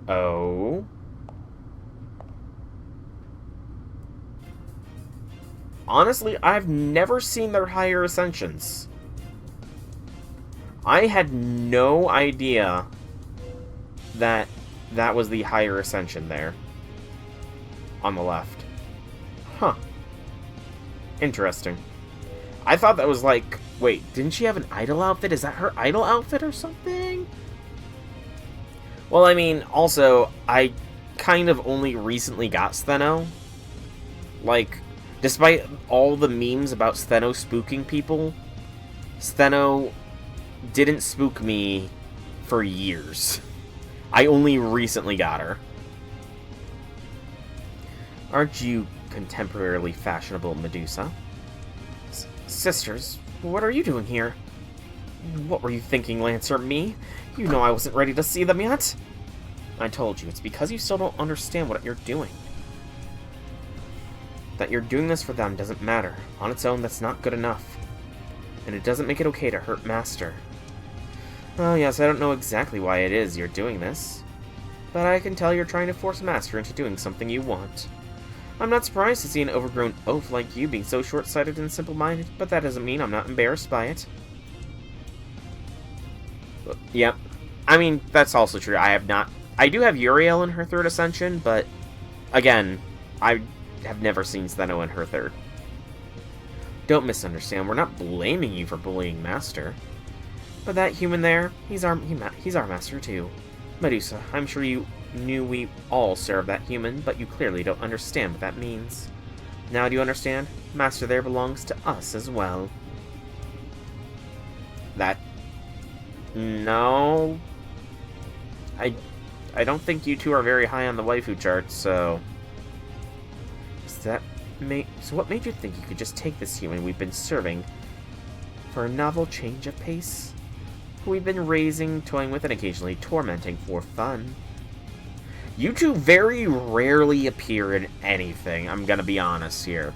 Oh? Honestly, I've never seen their higher ascensions. I had no idea that that was the higher ascension there. On the left. Huh. Interesting. I thought that was like... Wait, didn't she have an idol outfit? Is that her idol outfit or something? Well, I mean, also, I kind of only recently got Stheno. Like, despite all the memes about Stheno spooking people, Stheno didn't spook me for years. I only recently got her. Aren't you contemporarily fashionable, Medusa? Sisters, what are you doing here? What were you thinking, Lancer? Me? You know I wasn't ready to see them yet. I told you, it's because you still don't understand what you're doing. That you're doing this for them doesn't matter. On its own, that's not good enough. And it doesn't make it okay to hurt Master. Oh yes, I don't know exactly why it is you're doing this. But I can tell you're trying to force Master into doing something you want. I'm not surprised to see an overgrown oaf like you being so short-sighted and simple-minded, but that doesn't mean I'm not embarrassed by it. Yep. I mean, that's also true. I do have Uriel in her third ascension, but again, I have never seen Stheno in her third. Don't misunderstand, we're not blaming you for bullying Master. But that human there, he's our Master too. Medusa, I'm sure you knew we all serve that human, but you clearly don't understand what that means. Now do you understand? Master there belongs to us as well. No. I don't think you two are very high on the waifu chart, so... what made you think you could just take this human we've been serving for a novel change of pace? Who we've been raising, toying with, and occasionally tormenting for fun. You two very rarely appear in anything, I'm gonna be honest here.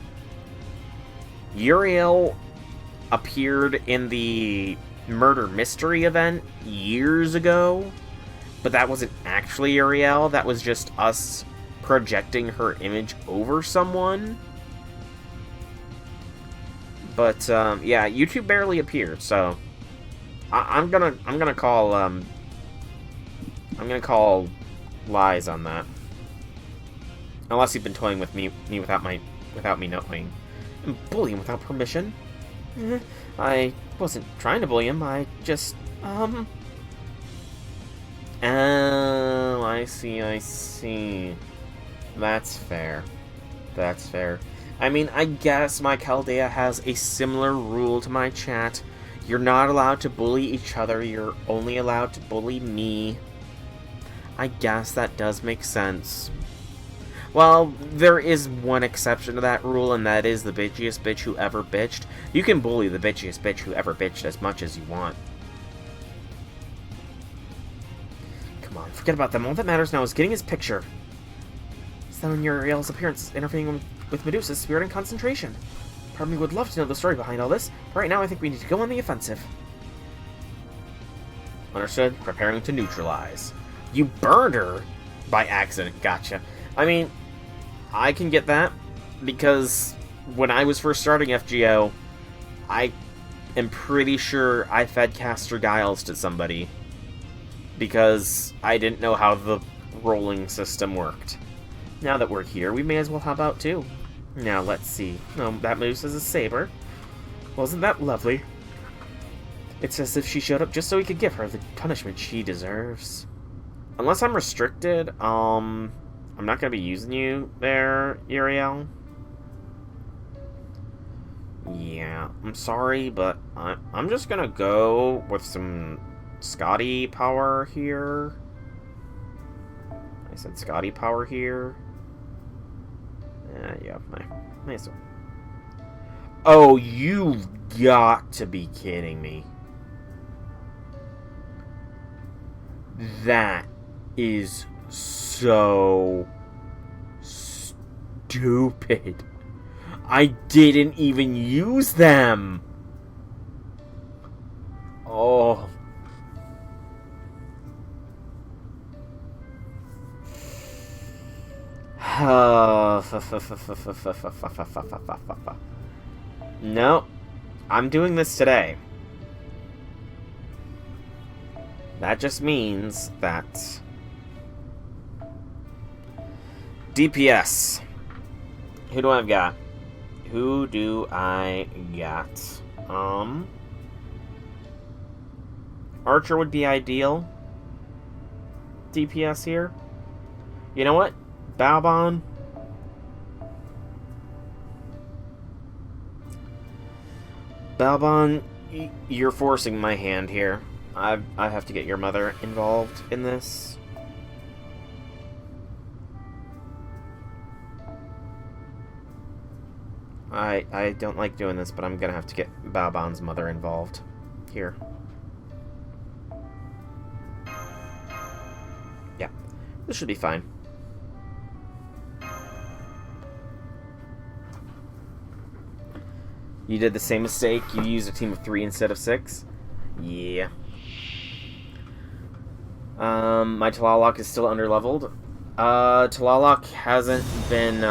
Uriel appeared in the murder mystery event years ago, but that wasn't actually Uriel, that was just us projecting her image over someone. But yeah, you two barely appeared, so I'm gonna call lies on that. Unless you've been toying with me without me knowing. And bullying without permission. I wasn't trying to bully him, I just oh, I see. That's fair. I mean, I guess my Chaldea has a similar rule to my chat. You're not allowed to bully each other, you're only allowed to bully me. I guess that does make sense. Well, there is one exception to that rule, and that is the bitchiest bitch who ever bitched. You can bully the bitchiest bitch who ever bitched as much as you want. Come on, forget about them. All that matters now is getting his picture. Is that on Uriel's appearance interfering with Medusa's spirit and concentration? Part of me would love to know the story behind all this, but right now I think we need to go on the offensive. Understood. Preparing to neutralize. You burned her by accident. Gotcha. I mean, I can get that, because when I was first starting FGO, I am pretty sure I fed Caster Giles to somebody, because I didn't know how the rolling system worked. Now that we're here, we may as well hop out too. Now, let's see. Oh, that moves as a saber. Wasn't that lovely? It's as if she showed up just so we could give her the punishment she deserves. Unless I'm restricted, I'm not going to be using you there, Uriel. Yeah, I'm sorry, but I'm just going to go with some Scotty power here. I said Scotty power here. Yeah, nice one. Oh, you've got to be kidding me. That is so stupid. I didn't even use them. Oh. No, I'm doing this today. That just means that DPS. Who do I got? Archer would be ideal. DPS here. You know what? Balbon. Balbon, you're forcing my hand here. I have to get your mother involved in this. I don't like doing this, but I'm gonna have to get Balbon's mother involved here. Yeah, this should be fine. You did the same mistake. You used a team of 3 instead of 6. Yeah. My Talalok is still underleveled. Talalok hasn't been,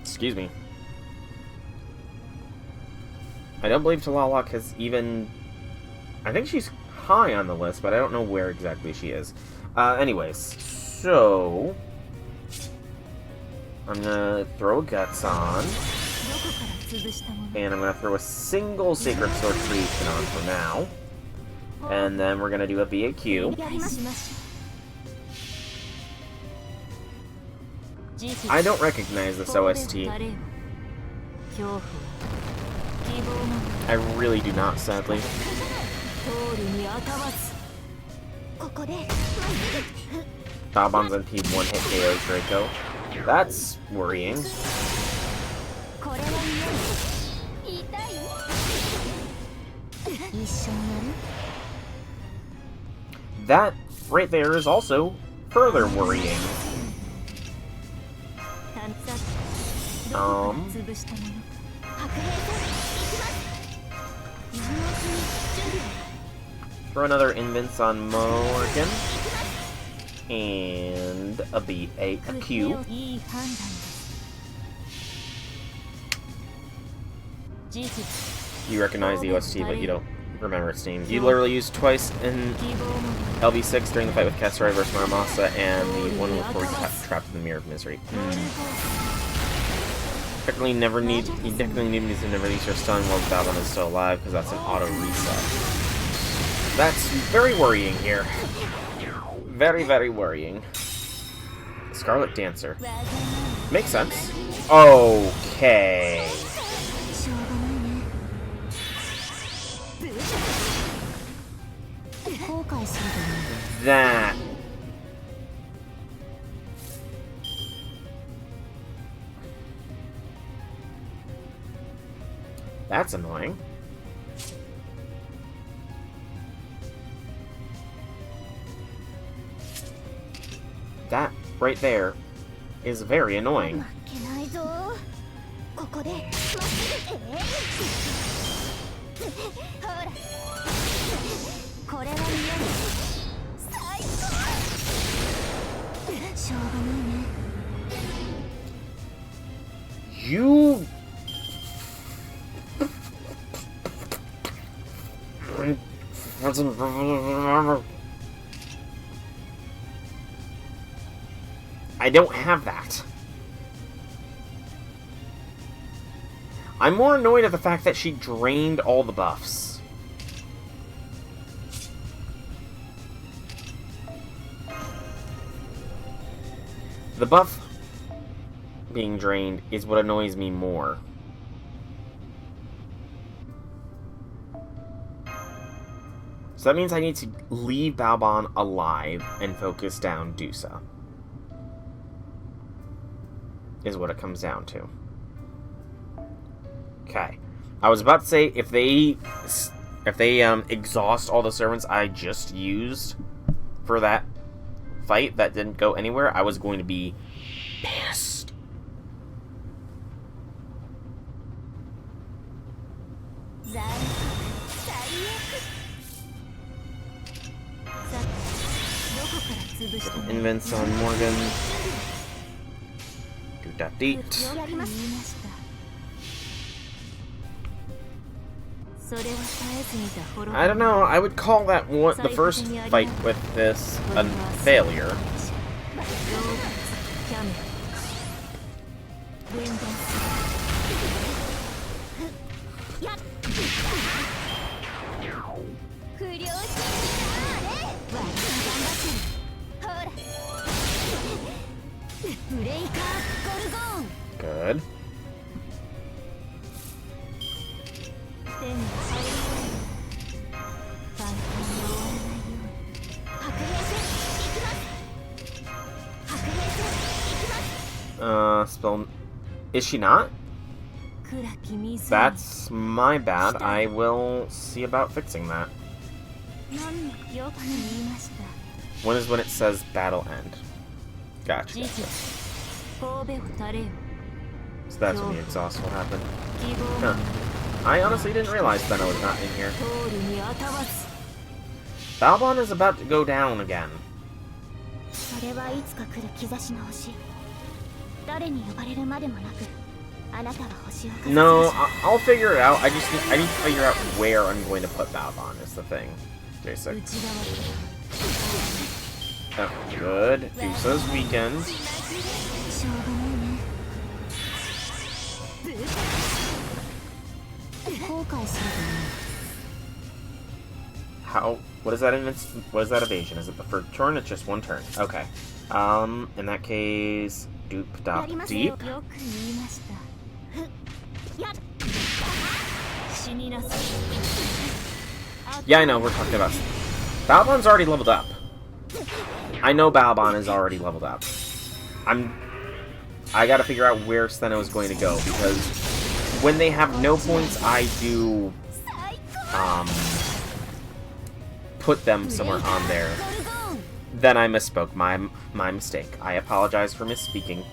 excuse me. I don't believe Talalok has even... I think she's high on the list, but I don't know where exactly she is. Anyways, so... I'm gonna throw Guts on. And I'm gonna throw a single Sacred Sword Creation on for now. And then we're gonna do a BAQ. I don't recognize this OST. I really do not, sadly. Balbon's NP one-hit KO Draco. That's worrying. That right there is also further worrying. Throw another Invince on Morgan. And a Q. You recognize the OST, but you don't remember its name. You literally used twice in LV6 during the fight with Katsurai versus Muramasa, and the one before you got trapped in the Mirror of Misery. You definitely need to never release your stun while Balban is still alive, because that's an auto reset. That's very worrying here. Very, very worrying. Scarlet Dancer. Makes sense. Okay. That. That's annoying. That right there is very annoying. You... I don't have that. I'm more annoyed at the fact that she drained all the buffs. The buff being drained is what annoys me more. So that means I need to leave Balban alive and focus down Dusa. Is what it comes down to. Okay. I was about to say, if they exhaust all the servants I just used for that fight that didn't go anywhere, I was going to be pissed. Invince on Morgan. Do that deet. I don't know, I would call that one, the first fight with this a failure. Good. Spell... Is she not? That's my bad. I will see about fixing that. When is when it says battle end? Gotcha. So that's when the exhaust will happen. Huh. I honestly didn't realize Benno was not in here. Balban is about to go down again. No, I'll figure it out. I need to figure out where I'm going to put Balban is the thing. J6. Oh, good. Dusa's weakened. How? What is that? What is that evasion? Is it the first turn? It's just one turn. Okay. In that case, doop dop deep. Yeah, I know. We're talking about. Balban's already leveled up. I know Balban is already leveled up. I gotta figure out where Steno is going to go, because when they have no points, I do put them somewhere on there. Then I misspoke. My mistake. I apologize for misspeaking.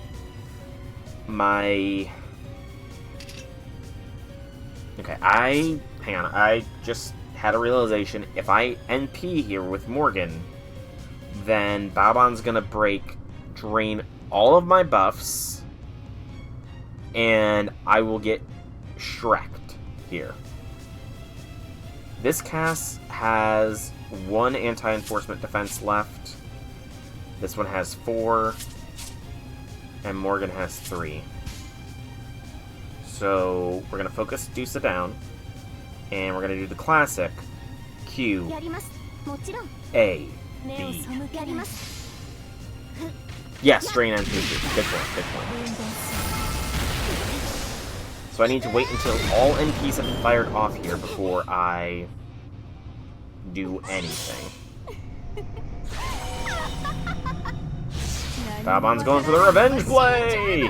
Okay, hang on. I just had a realization. If I NP here with Morgan, then Balbon's gonna drain all of my buffs, and I will get Shrek'd here. This cast has 1 anti-enforcement defense left. This one has 4. And Morgan has 3. So we're going to focus Dusa down. And we're going to do the classic Q, A, B. Yes, drain and Dusa. Good point, good point. So I need to wait until all NPs have been fired off here before I do anything. Balbon's going for the revenge play!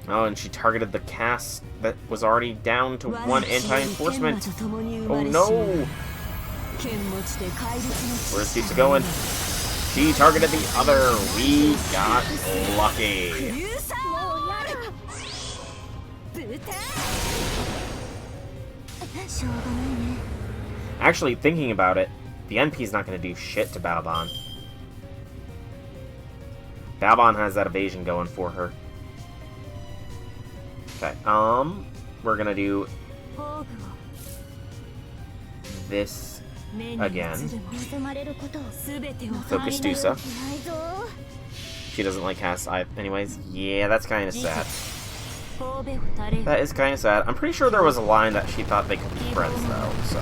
Oh, and she targeted the cast that was already down to 1 anti-enforcement. Oh no! Where's Dusa going? She targeted the other. We got lucky. Actually, thinking about it, the NP's not going to do shit to Balbon. Balbon has that evasion going for her. Okay, we're going to do this again. Focus Dusa. She doesn't like cast anyways. Yeah, that's kind of sad. That is kind of sad. I'm pretty sure there was a line that she thought they could be friends, though, so...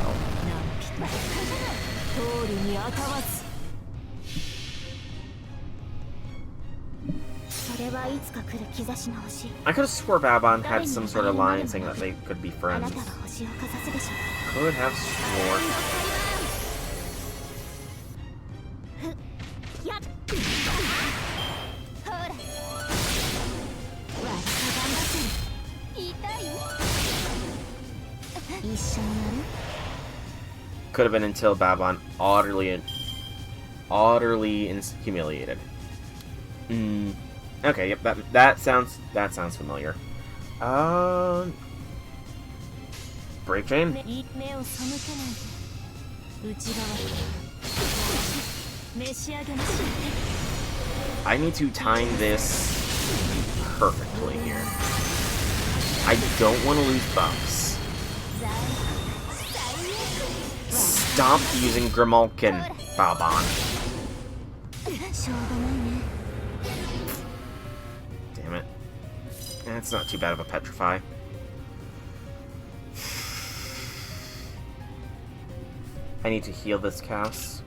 I could have swore Balbon had some sort of line saying that they could be friends. Could have sworn. Could have been until Balbon utterly humiliated. Okay, yep, that sounds familiar. Brave Chain. I need to time this perfectly here. I don't want to lose buffs. Stop using Grimalkin, Balbon. Damn it. That's not too bad of a Petrify. I need to heal this cast.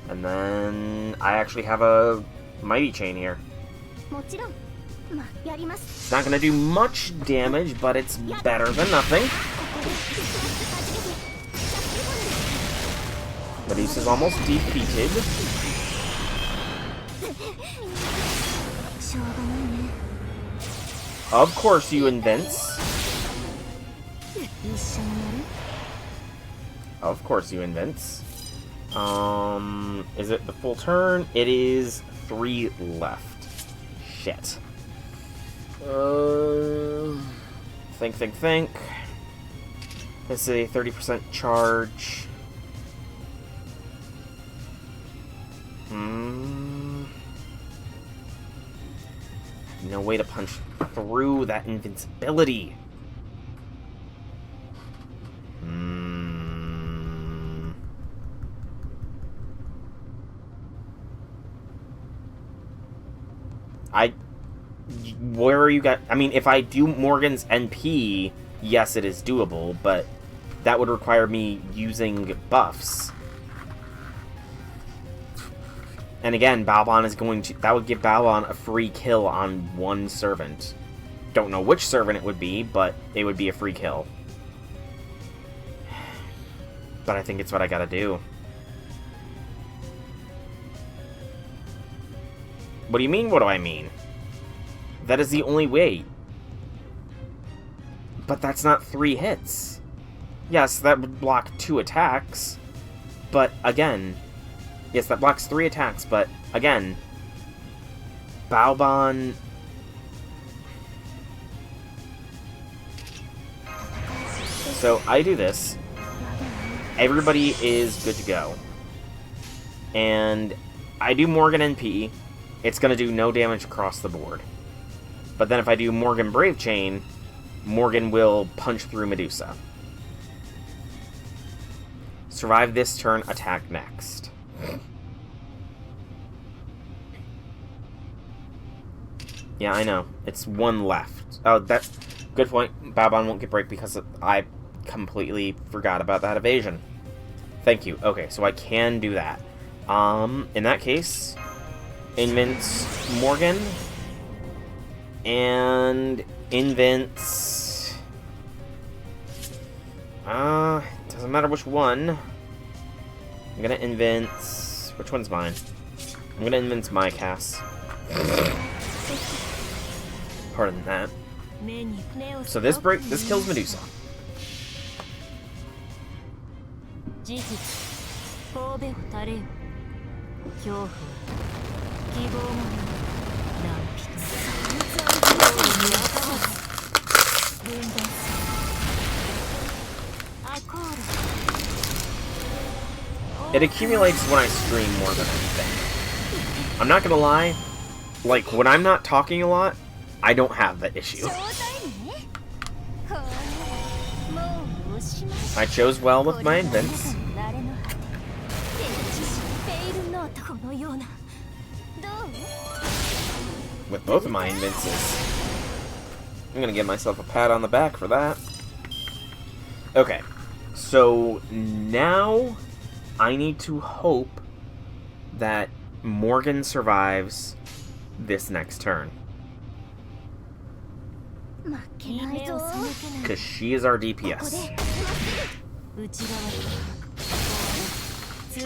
And then I actually have a Mighty Chain here. It's not going to do much damage, but it's better than nothing. Medusa's almost defeated. Of course you invents. Of course you invents. Is it the full turn? It is 3 left. Shit. Think. This is a 30% charge. No way to punch through that invincibility. Where are you guys? I mean, if I do Morgan's NP, yes, it is doable, but that would require me using buffs. And again, Balbon is going to... That would give Balbon a free kill on 1 servant. Don't know which servant it would be, but it would be a free kill. But I think it's what I gotta do. What do you mean, what do I mean? That is the only way. But that's not 3 hits. Yes, that would block 2 attacks. But, again... Yes, that blocks 3 attacks, but, again... Baobon... So, I do this. Everybody is good to go. And I do Morgan NP. It's going to do no damage across the board. But then if I do Morgan Brave Chain, Morgan will punch through Medusa. Survive this turn, attack next. Yeah, I know. It's 1 left. Oh, that's... Good point. Baobon won't get break because I completely forgot about that evasion. Thank you. Okay, so I can do that. In that case, invents Morgan. And invents... doesn't matter which one. I'm gonna invent... Which one's mine? I'm gonna invent my Cass. Pardon that. So this kills Medusa. It accumulates when I stream more than anything. I'm not gonna lie, like, when I'm not talking a lot, I don't have that issue. I chose well with my invents. With both of my invents. I'm gonna give myself a pat on the back for that. Okay, so now I need to hope that Morgan survives this next turn. Because she is our DPS.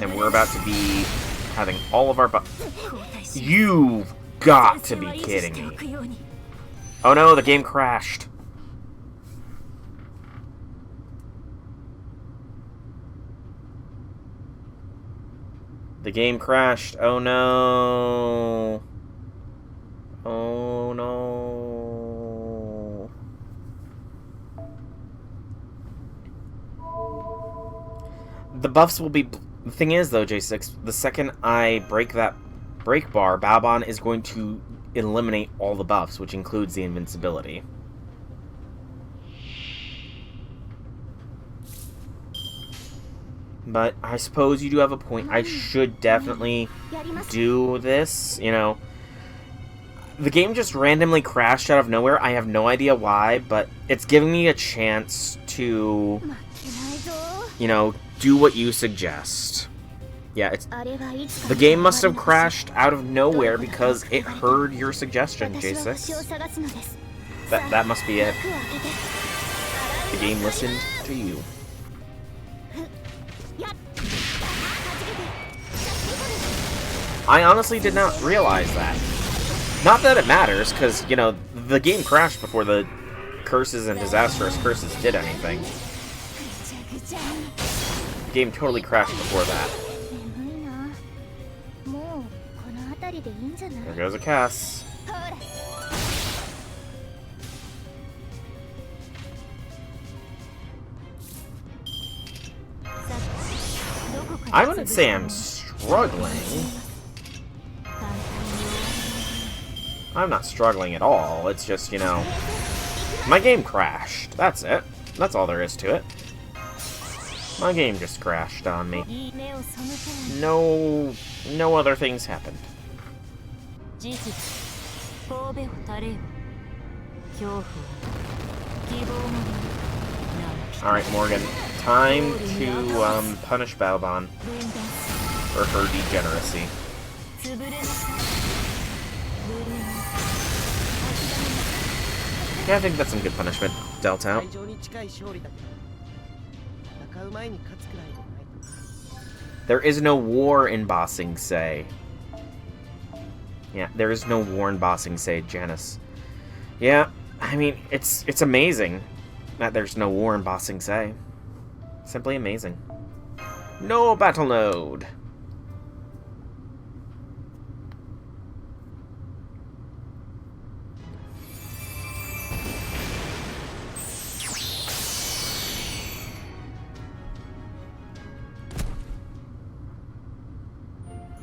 And we're about to be having all of our You've got to be kidding me. Oh no, the game crashed. The game crashed. Oh no. Oh no. The buffs will be... The thing is, though, J6, the second I break that break bar, Baobon is going to eliminate all the buffs, which includes the invincibility. But I suppose you do have a point. I should definitely do this, you know. The game just randomly crashed out of nowhere. I have no idea why, but it's giving me a chance to, you know, do what you suggest. Yeah, the game must have crashed out of nowhere because it heard your suggestion, J6. That must be it. The game listened to you. I honestly did not realize that. Not that it matters, because, you know, the game crashed before the curses and disastrous curses did anything. The game totally crashed before that. There goes a Cass. I wouldn't say I'm struggling. I'm not struggling at all. It's just, you know, my game crashed. That's it. That's all there is to it. My game just crashed on me. No other things happened. Alright, Morgan. Time to punish Baobon for her degeneracy. Yeah, I think that's some good punishment dealt out. There is no war in Ba Sing Se. Yeah, there is no Warren bossing, say Janice. Yeah, I mean, it's amazing that there's no Warren bossing, say. Simply amazing. No battle node.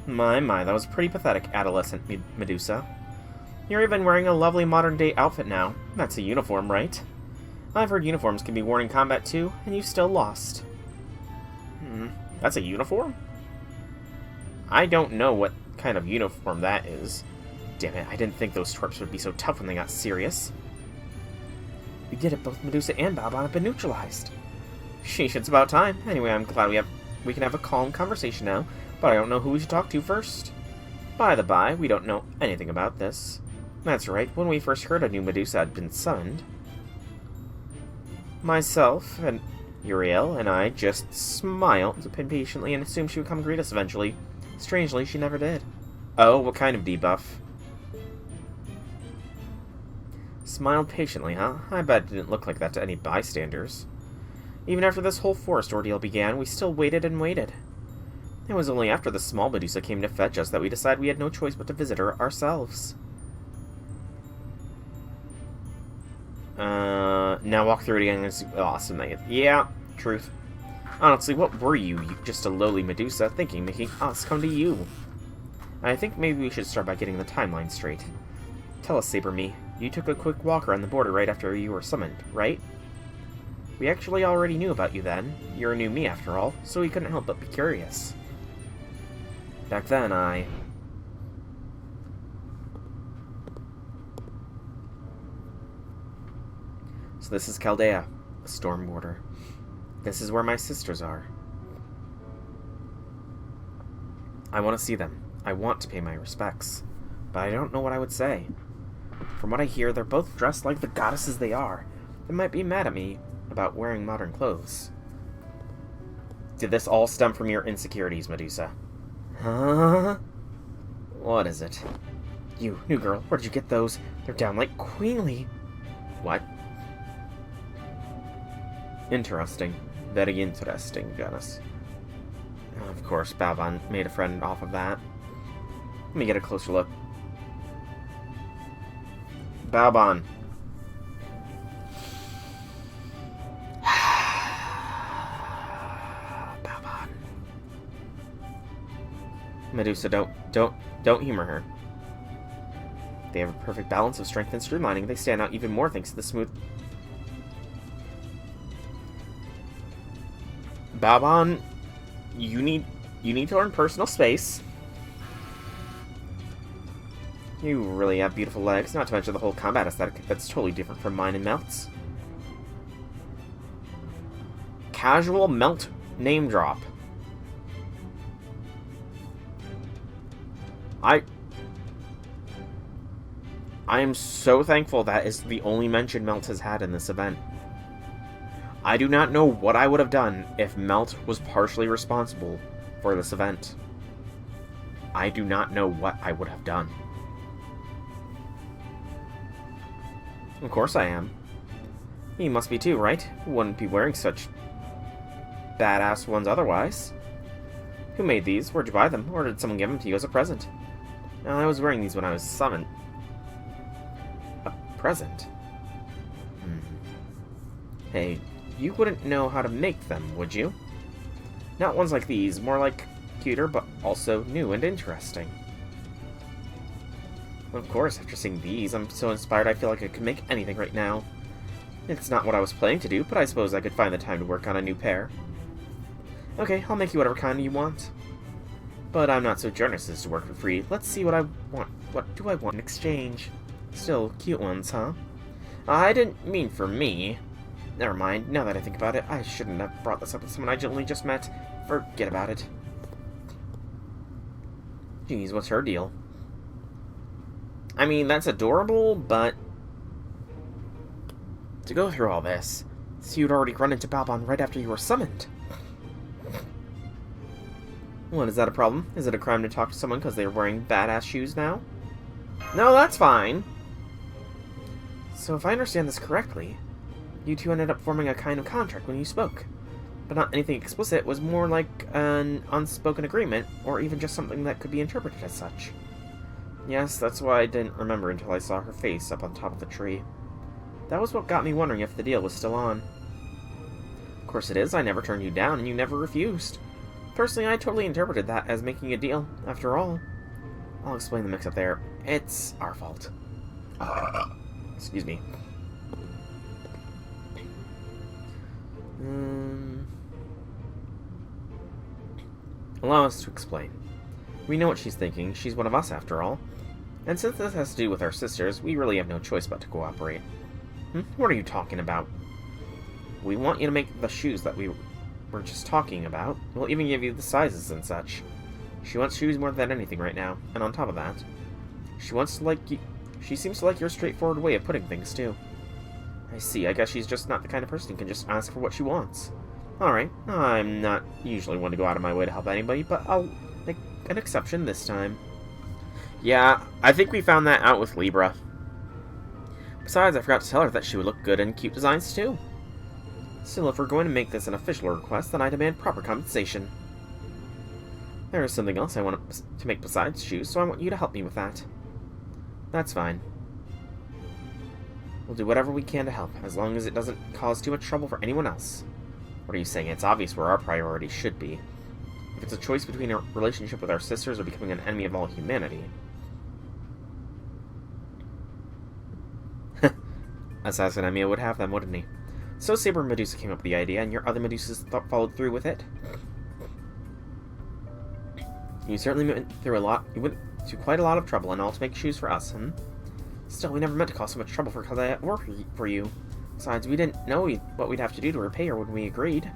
My, that was pretty pathetic, adolescent Medusa. You're even wearing a lovely modern-day outfit now. That's a uniform, right? I've heard uniforms can be worn in combat too, and you still lost. That's a uniform? I don't know what kind of uniform that is. Damn it, I didn't think those twerps would be so tough when they got serious. We did it, both Medusa and Balbon have been neutralized. Sheesh, it's about time. Anyway, I'm glad we can have a calm conversation now, but I don't know who we should talk to first. By the by, we don't know anything about this. That's right, when we first heard a new Medusa had been summoned, myself and Uriel and I just smiled impatiently and assumed she would come greet us eventually. Strangely, she never did. Oh, what kind of debuff? Smiled patiently, huh? I bet it didn't look like that to any bystanders. Even after this whole forest ordeal began, we still waited and waited. It was only after the small Medusa came to fetch us that we decided we had no choice but to visit her ourselves. Now walk through it again and see. Awesome. Yeah, truth. Honestly, what were you? Just a lowly Medusa thinking making us come to you. I think maybe we should start by getting the timeline straight. Tell us, Saber Me, you took a quick walk around the border right after you were summoned, right? We actually already knew about you then. You're a new me after all, so we couldn't help but be curious. Back then, So this is Chaldea, a storm border. This is where my sisters are. I want to see them. I want to pay my respects. But I don't know what I would say. From what I hear, they're both dressed like the goddesses they are. They might be mad at me about wearing modern clothes. Did this all stem from your insecurities, Medusa? Huh? What is it? You, new girl, where did you get those? They're downright queenly. What? Interesting. Very interesting, Janice. Of course, Balbon made a friend off of that. Let me get a closer look. Balbon. Balbon. Medusa, don't humor her. They have a perfect balance of strength and streamlining. They stand out even more thanks to the smooth... Balbon, you need to learn personal space. You really have beautiful legs, not to mention the whole combat aesthetic that's totally different from mine and Melt's. Casual Melt name drop. I am so thankful that is the only mention Melt has had in this event. I do not know what I would have done if Melt was partially responsible for this event. I do not know what I would have done. Of course I am. You must be too, right? Wouldn't be wearing such badass ones otherwise. Who made these? Where'd you buy them? Or did someone give them to you as a present? No, I was wearing these when I was summoned. A present? Hey, you wouldn't know how to make them, would you? Not ones like these, more like cuter, but also new and interesting. Of course, after seeing these, I'm so inspired I feel like I could make anything right now. It's not what I was planning to do, but I suppose I could find the time to work on a new pair. Okay, I'll make you whatever kind you want. But I'm not so generous as to work for free. Let's see what I want. What do I want in exchange? Still cute ones, huh? I didn't mean for me. Never mind, now that I think about it, I shouldn't have brought this up with someone I only just met. Forget about it. Jeez, what's her deal? I mean, that's adorable, but... to go through all this, so you'd already run into Balbon right after you were summoned. What, is that a problem? Is it a crime to talk to someone because they're wearing badass shoes now? No, that's fine. So if I understand this correctly, you two ended up forming a kind of contract when you spoke. But not anything explicit, it was more like an unspoken agreement, or even just something that could be interpreted as such. Yes, that's why I didn't remember until I saw her face up on top of the tree. That was what got me wondering if the deal was still on. Of course it is, I never turned you down, and you never refused. Personally, I totally interpreted that as making a deal, after all. I'll explain the mix-up there. It's our fault. Excuse me. Allow us to explain. We know what she's thinking. She's one of us, after all. And since this has to do with our sisters, we really have no choice but to cooperate. What are you talking about? We want you to make the shoes that we were just talking about. We'll even give you the sizes and such. She wants shoes more than anything right now, and on top of that, she seems to like your straightforward way of putting things, too. I see, I guess she's just not the kind of person who can just ask for what she wants. Alright, I'm not usually one to go out of my way to help anybody, but I'll make an exception this time. Yeah, I think we found that out with Libra. Besides, I forgot to tell her that she would look good in cute designs, too. Still, if we're going to make this an official request, then I demand proper compensation. There is something else I want to make besides shoes, so I want you to help me with that. That's fine. We'll do whatever we can to help, as long as it doesn't cause too much trouble for anyone else. What are you saying? It's obvious where our priority should be. If it's a choice between a relationship with our sisters or becoming an enemy of all humanity... Assassin Emia would have them, wouldn't he? So Saber Medusa came up with the idea, and your other Medusas followed through with it? You certainly went through a lot. You went to quite a lot of trouble and all to make shoes for us, Still, we never meant to cause so much trouble for Kaldea or for you. Besides, we didn't know what we'd have to do to repay her when we agreed.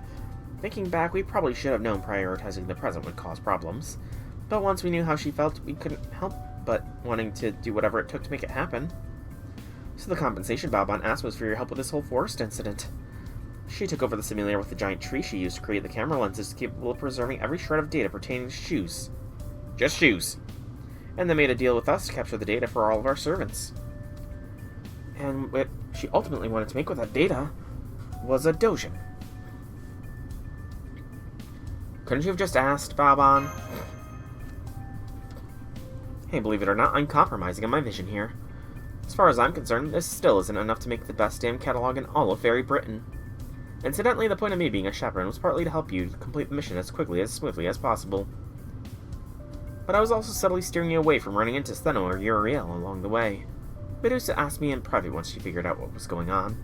Thinking back, we probably should have known prioritizing the present would cause problems. But once we knew how she felt, we couldn't help but wanting to do whatever it took to make it happen. So the compensation Balban asked was for your help with this whole forest incident. She took over the simulator with the giant tree she used to create the camera lenses capable of preserving every shred of data pertaining to shoes. Just shoes. And then made a deal with us to capture the data for all of our servants. And what she ultimately wanted to make with that data was a doujin. Couldn't you have just asked, Balban? Hey, believe it or not, I'm compromising on my vision here. As far as I'm concerned, this still isn't enough to make the best damn catalog in all of Fairy Britain. Incidentally, the point of me being a chaperone was partly to help you complete the mission as quickly as smoothly as possible. But I was also subtly steering you away from running into Steno or Uriel along the way. Medusa asked me in private once she figured out what was going on.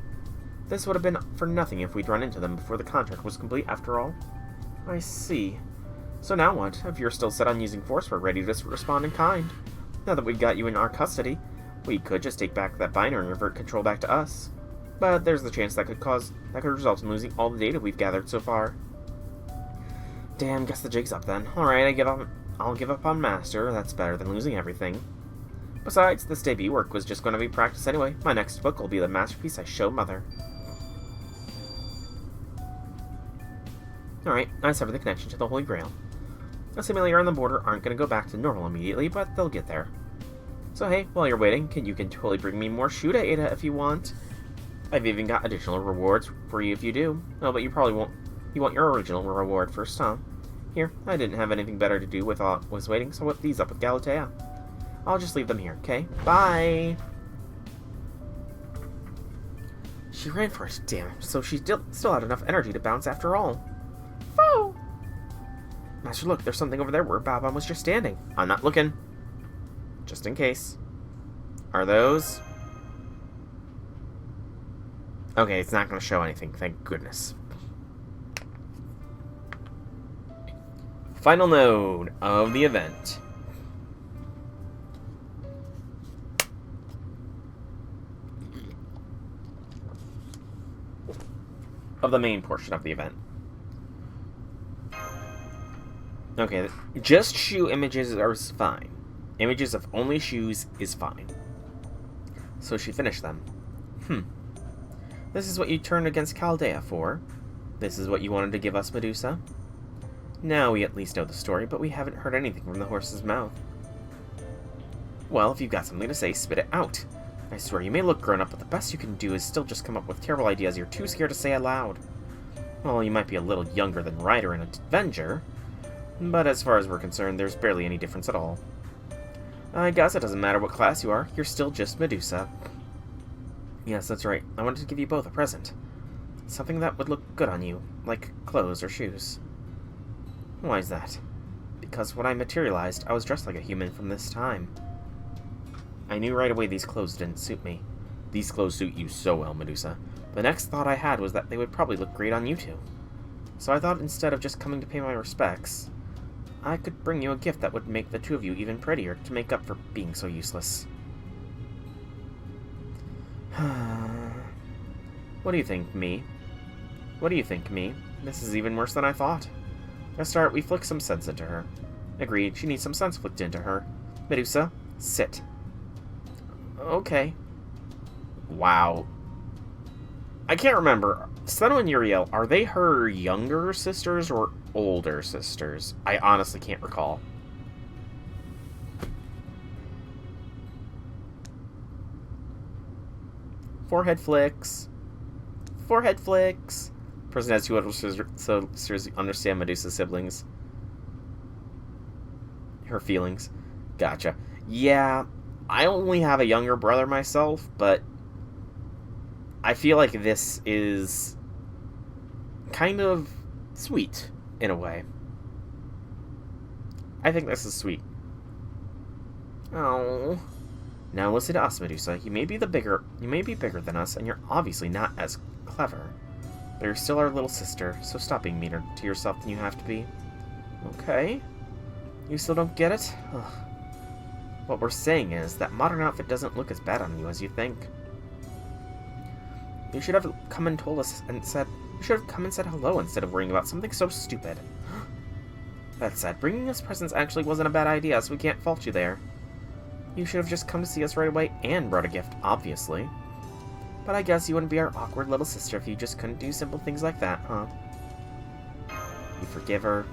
This would have been for nothing if we'd run into them before the contract was complete after all. I see. So now what? If you're still set on using force, we're ready to respond in kind. Now that we've got you in our custody, we could just take back that binder and revert control back to us. But there's the chance that could result in losing all the data we've gathered so far. Damn, guess the jig's up then. Alright, I'll give up on Master. That's better than losing everything. Besides, this debut work was just going to be practice anyway. My next book will be the masterpiece I show Mother. Alright, I sever the connection to the Holy Grail. The simulator on the border aren't going to go back to normal immediately, but they'll get there. So hey, while you're waiting, you can totally bring me more shoe data if you want. I've even got additional rewards for you if you do. Oh, but you probably won't. You want your original reward first, huh? Here, I didn't have anything better to do while I was waiting, so whip these up with Galatea. I'll just leave them here, okay? Bye! She ran for it, damn. So she still had enough energy to bounce after all. Woo! Master, look, there's something over there where Balban was just standing. I'm not looking. Just in case. Are those? Okay, it's not going to show anything, thank goodness. Final node of the event. Of the main portion of the event. Okay, just shoe images are fine. Images of only shoes is fine. So she finished them. This is what you turned against Kaldea for. This is what you wanted to give us, Medusa. Now we at least know the story, but we haven't heard anything from the horse's mouth. Well, if you've got something to say, spit it out. I swear, you may look grown up, but the best you can do is still just come up with terrible ideas you're too scared to say aloud. Well, you might be a little younger than Ryder and Avenger, but as far as we're concerned, there's barely any difference at all. I guess it doesn't matter what class you are, you're still just Medusa. Yes, that's right. I wanted to give you both a present. Something that would look good on you, like clothes or shoes. Why is that? Because when I materialized, I was dressed like a human from this time. I knew right away these clothes didn't suit me. These clothes suit you so well, Medusa. The next thought I had was that they would probably look great on you two. So I thought instead of just coming to pay my respects, I could bring you a gift that would make the two of you even prettier to make up for being so useless. What do you think, me? What do you think, me? This is even worse than I thought. To start, we flick some sense into her. Agreed, she needs some sense flicked into her. Medusa, sit. Okay. Wow. I can't remember. Seno and Uriel, are they her younger sisters or older sisters? I honestly can't recall. Forehead flicks. Forehead flicks. Person has two older sisters understand Medusa's siblings. Her feelings. Gotcha. Yeah, I only have a younger brother myself, but I feel like this is kind of sweet, in a way. I think this is sweet. Oh. Now listen to us, Medusa. You may be bigger than us, and you're obviously not as clever. But you're still our little sister, so stop being meaner to yourself than you have to be. Okay. You still don't get it? Ugh. What we're saying is that modern outfit doesn't look as bad on you as you think. You should have come and told us and said, you should have come and said hello instead of worrying about something so stupid. That said, bringing us presents actually wasn't a bad idea, so we can't fault you there. You should have just come to see us right away and brought a gift, obviously. But I guess you wouldn't be our awkward little sister if you just couldn't do simple things like that, huh? You forgive her.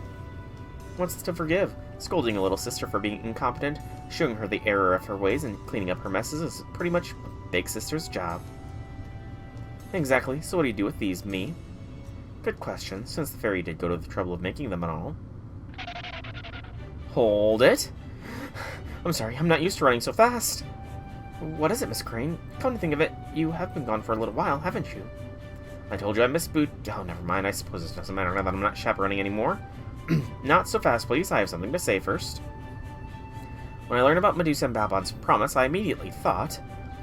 What's to forgive? Scolding a little sister for being incompetent, showing her the error of her ways, and cleaning up her messes is pretty much a big sister's job. Exactly, so what do you do with these, me? Good question, since the fairy did go to the trouble of making them and all. Hold it! I'm sorry, I'm not used to running so fast. What is it, Miss Crane? Come to think of it, you have been gone for a little while, haven't you? I told you I missed Boot. Oh, never mind, I suppose it doesn't matter now that I'm not chaperoning anymore. Not so fast, please, I have something to say first. When I learned about Medusa and Babon's promise, I immediately thought,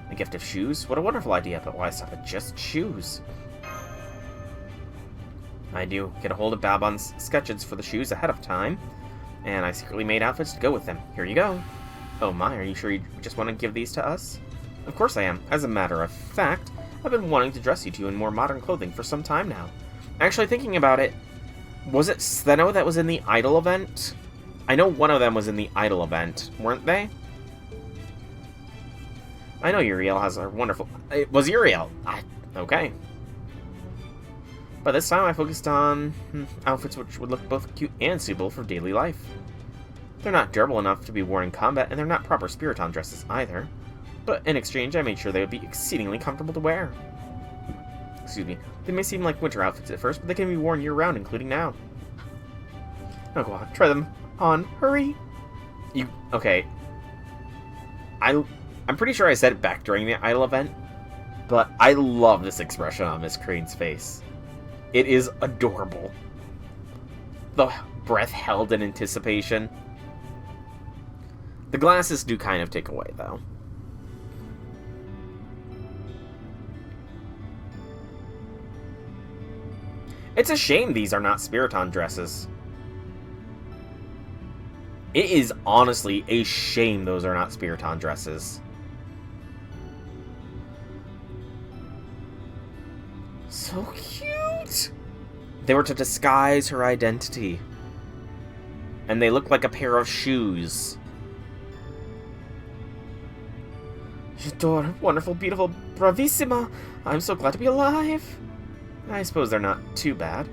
a gift of shoes? What a wonderful idea, but why stop at just shoes? I do get a hold of Babon's sketches for the shoes ahead of time, and I secretly made outfits to go with them. Here you go. Oh my, are you sure you just want to give these to us? Of course I am. As a matter of fact, I've been wanting to dress you two in more modern clothing for some time now. Actually, thinking about it, was it Seno that was in the Idol event? I know one of them was in the Idol event, weren't they? I know Uriel has a wonderful... It was Uriel! Okay. But this time I focused on outfits which would look both cute and suitable for daily life. They're not durable enough to be worn in combat, and they're not proper Spiriton dresses either. But in exchange, I made sure they would be exceedingly comfortable to wear. Excuse me. They may seem like winter outfits at first, but they can be worn year-round, including now. Now go on, try them on. Hurry! Okay. I'm pretty sure I said it back during the Idol event, but I love this expression on Miss Crane's face. It is adorable. The breath held in anticipation. The glasses do kind of take away, though. It's a shame these are not Spiriton dresses. It is honestly a shame those are not Spiriton dresses. So cute! They were to disguise her identity. And they look like a pair of shoes. J'adore, wonderful, beautiful, bravissima! I'm so glad to be alive! I suppose they're not too bad.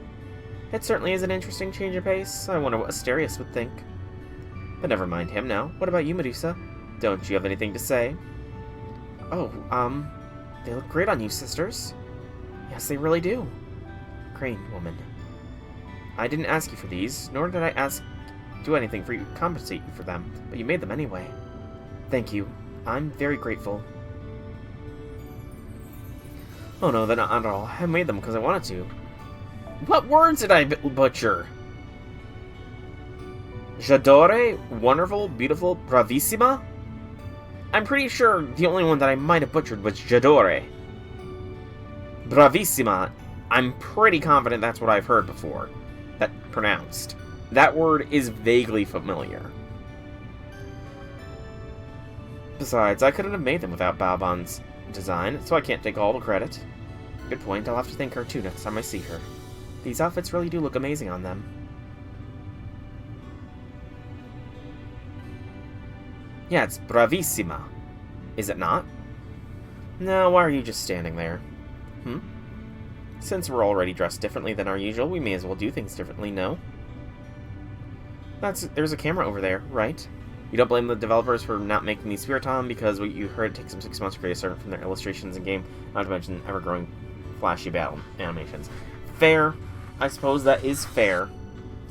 It certainly is an interesting change of pace. I wonder what Asterius would think. But never mind him now. What about you, Medusa? Don't you have anything to say? Oh, they look great on you, sisters. Yes, they really do. Crane woman. I didn't ask you for these, nor did I do anything for you to compensate you for them, but you made them anyway. Thank you. I'm very grateful. Oh no, they're not at all. I made them because I wanted to. What words did I butcher? J'adore, wonderful, beautiful, bravissima? I'm pretty sure the only one that I might have butchered was j'adore. Bravissima, I'm pretty confident that's what I've heard before. That pronounced. That word is vaguely familiar. Besides, I couldn't have made them without Balban's design, so I can't take all the credit. Good point, I'll have to thank her too next time I see her. These outfits really do look amazing on them. Yeah, it's bravissima. Is it not? Now, why are you just standing there? Since we're already dressed differently than our usual, we may as well do things differently, no? There's a camera over there, right? You don't blame the developers for not making these Spiritomb because what you heard it takes them 6 months to create a certain from their illustrations in game, not to mention ever-growing flashy battle animations. Fair. I suppose that is fair.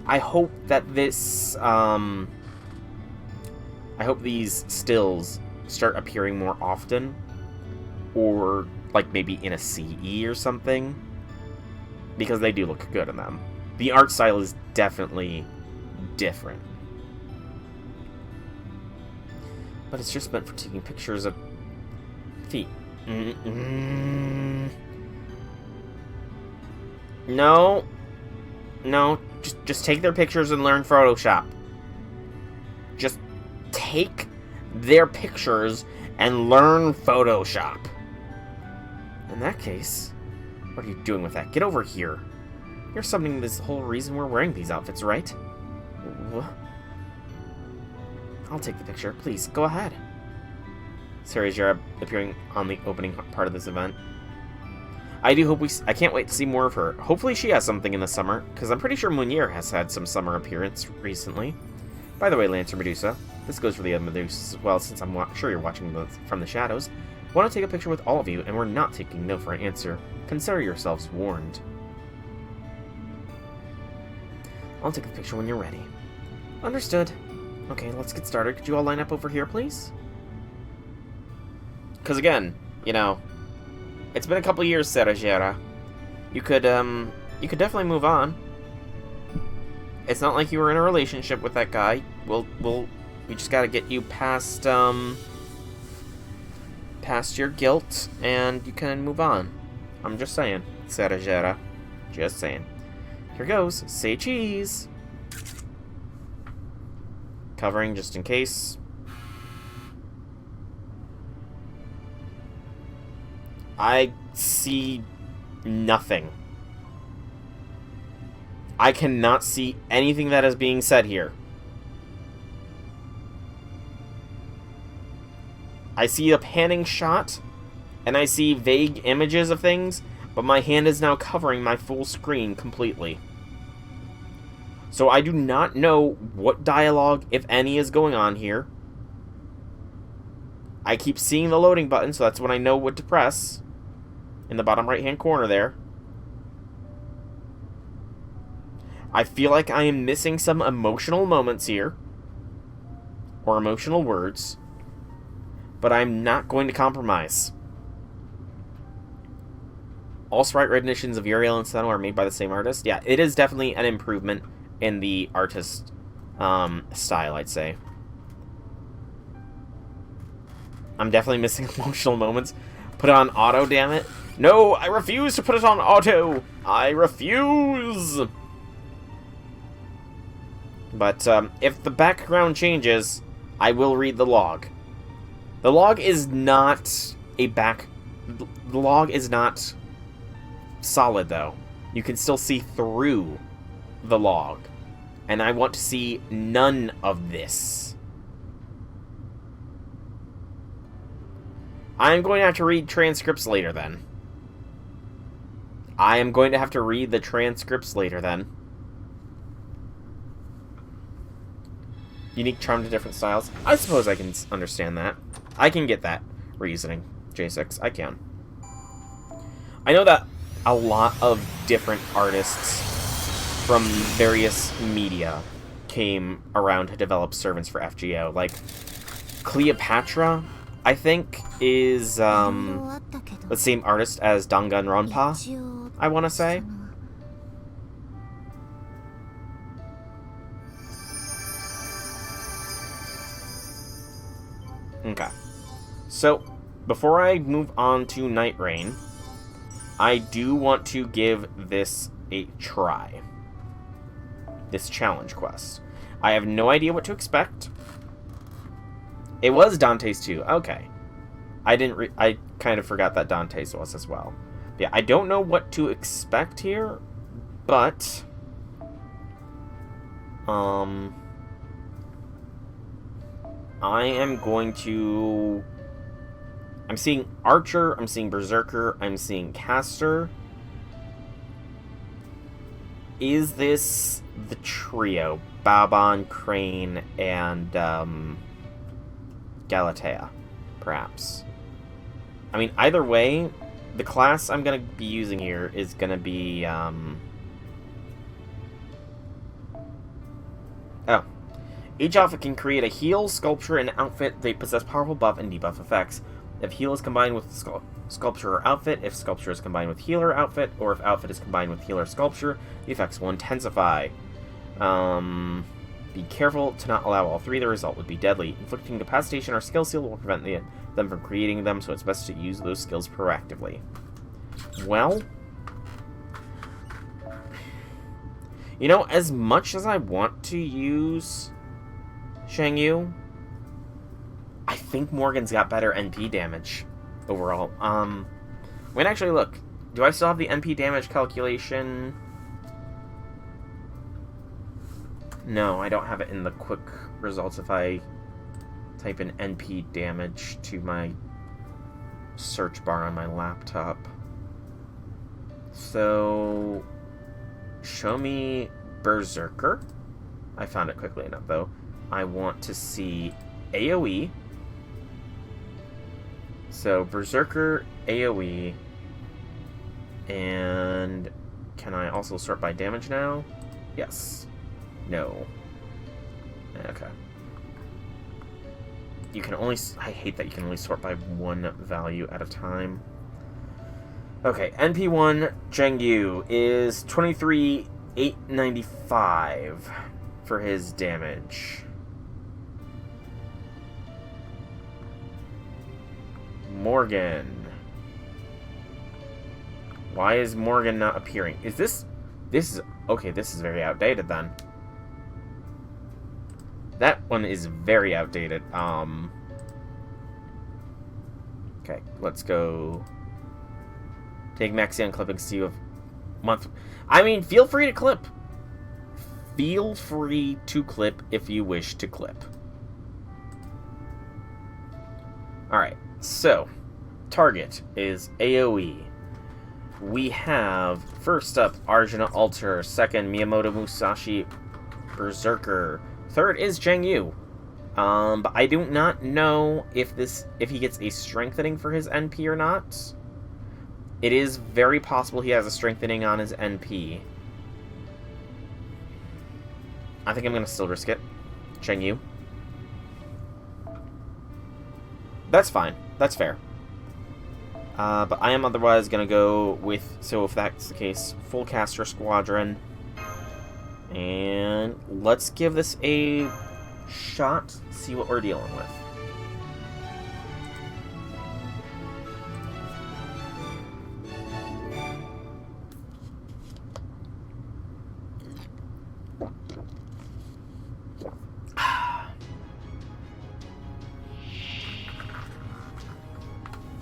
I hope that this, I hope these stills start appearing more often, or like maybe in a CE or something, because they do look good in them. The art style is definitely different. But it's just meant for taking pictures of feet. No. No, just take their pictures and learn Photoshop. Just take their pictures and learn Photoshop. In that case, what are you doing with that? Get over here. You're summoning this whole reason we're wearing these outfits, right? What? I'll take the picture. Please, go ahead. Sarah Jara appearing on the opening part of this event. I do hope I can't wait to see more of her. Hopefully she has something in the summer, because I'm pretty sure Munier has had some summer appearance recently. By the way, Lancer Medusa, this goes for the other Medusa as well, since I'm sure you're watching from the shadows. I want to take a picture with all of you, and we're not taking no for an answer. Consider yourselves warned. I'll take the picture when you're ready. Understood. Okay, let's get started. Could you all line up over here, please? Because again, you know, it's been a couple years, Sarajera. You could definitely move on. It's not like you were in a relationship with that guy. We just gotta get you past your guilt, and you can move on. I'm just saying, Sarajera. Just saying. Here goes. Say cheese. Covering just in case. I see nothing. I cannot see anything that is being said here. I see a panning shot, and I see vague images of things, but my hand is now covering my full screen completely. So I do not know what dialogue, if any, is going on here. I keep seeing the loading button, so that's when I know what to press. In the bottom right-hand corner there. I feel like I am missing some emotional moments here. Or emotional words. But I'm not going to compromise. All sprite renditions of Uriel and Seno are made by the same artist. Yeah, it is definitely an improvement in the artist style, I'd say. I'm definitely missing emotional moments. Put it on auto, damn it. No, I refuse to put it on auto. I refuse. But if the background changes, I will read the log. The log is not the log is not solid, though. You can still see through the log. And I want to see none of this. I'm going to have to read transcripts later, then. I am going to have to read the transcripts later, then. Unique charm to different styles. I suppose I can understand that. I can get that reasoning, J6. I can. I know that a lot of different artists from various media came around to develop servants for FGO. Like, Cleopatra, I think, is the same artist as Danganronpa, I want to say. Okay. So, before I move on to Night Rain, I do want to give this a try. This challenge quest. I have no idea what to expect. It was Dante's too. Okay. I kind of forgot that Dante's was as well. Yeah, I don't know what to expect here, but I am going to... I'm seeing Archer, I'm seeing Berserker, I'm seeing Caster. Is this the trio? Babon, Crane, and Galatea, perhaps. I mean, either way, the class I'm going to be using here is going to be... Oh. Each outfit can create a heal, sculpture, and outfit. They possess powerful buff and debuff effects. If heal is combined with sculpture or outfit, if sculpture is combined with healer outfit, or if outfit is combined with healer sculpture, the effects will intensify. Be careful to not allow all three. The result would be deadly. Inflicting incapacitation or skill seal will prevent them from creating them, so it's best to use those skills proactively. Well, you know, as much as I want to use Shangyu, I think Morgan's got better NP damage overall. Wait, actually, look. Do I still have the NP damage calculation? No, I don't have it in the quick results if I type in NP damage to my search bar on my laptop. So, show me Berserker. I found it quickly enough, though. I want to see AoE. So, Berserker, AoE, and can I also sort by damage now? Yes. No. Okay. You can only... I hate that you can only sort by one value at a time. Okay, NP1 Zhengyu is 23,895 for his damage. Morgan. Why is Morgan not appearing? Is this... This is... Okay, this is very outdated then. That one is very outdated. Okay, let's go... Take Maxion clippings to you of month... I mean, feel free to clip. Feel free to clip if you wish to clip. Alright, so... Target is AoE. We have, first up, Arjuna Alter. Second, Miyamoto Musashi Berserker. Third is Zhengyu. But I do not know if he gets a strengthening for his NP or not. It is very possible he has a strengthening on his NP. I think I'm going to still risk it. Zhengyu. That's fine. That's fair. But I am otherwise going to go with, so if that's the case, full caster squadron. And let's give this a shot, see what we're dealing with.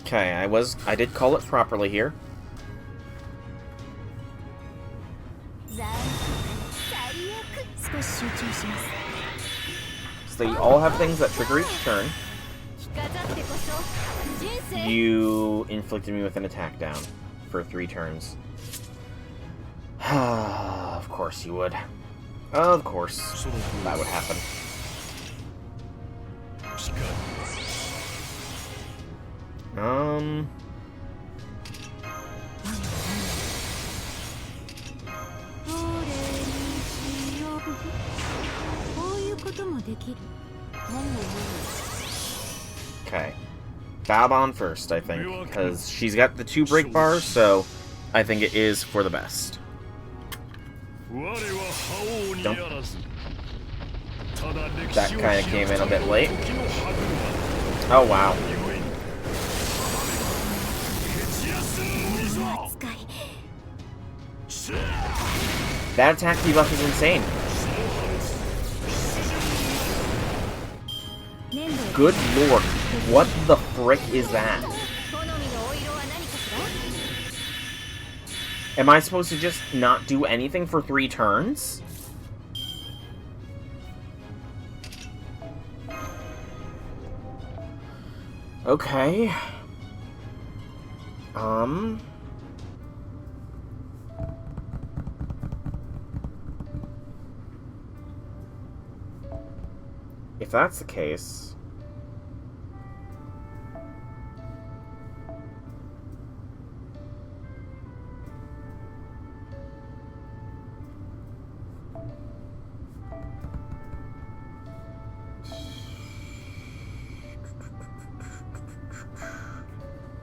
Okay, I did call it properly here. So you all have things that trigger each turn. You inflicted me with an attack down for 3 turns. Of course you would. Of course that would happen. Okay. Babon first, I think, because she's got the 2 break bars, so I think it is for the best. Dump. That kind of came in a bit late. Oh, wow. That attack debuff is insane. Good lord. What the frick is that? Am I supposed to just not do anything for 3 turns? Okay. If that's the case...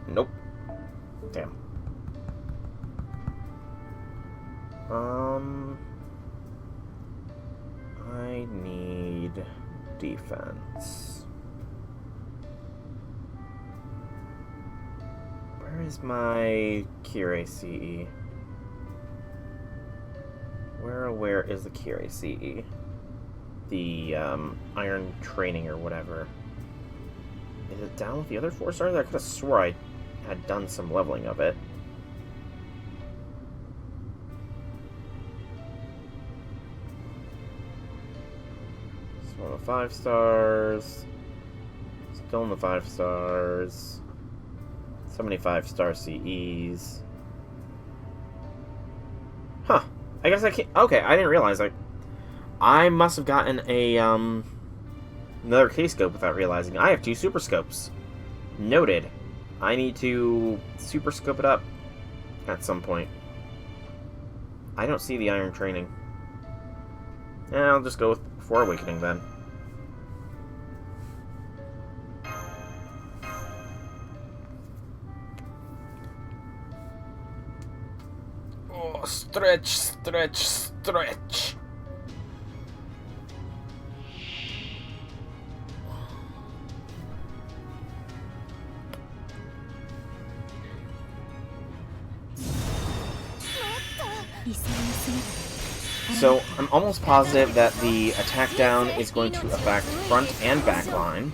Nope. Damn. I need defense. Where is my Kyrie CE? Where is the Kyrie CE? The Iron Training or whatever. Is it down with the other 4 stars? I could have swore I had done some leveling of it. Still in the 5 stars. Still in the 5 stars. So many 5-star CEs. Huh. I guess I can't... Okay, I didn't realize. I must have gotten a, another K-scope without realizing. I have 2 super scopes. Noted. I need to super scope it up at some point. I don't see the Iron Training. I'll just go with 4 Awakening then. Oh, stretch, stretch, stretch. So, I'm almost positive that the attack down is going to affect front and back line.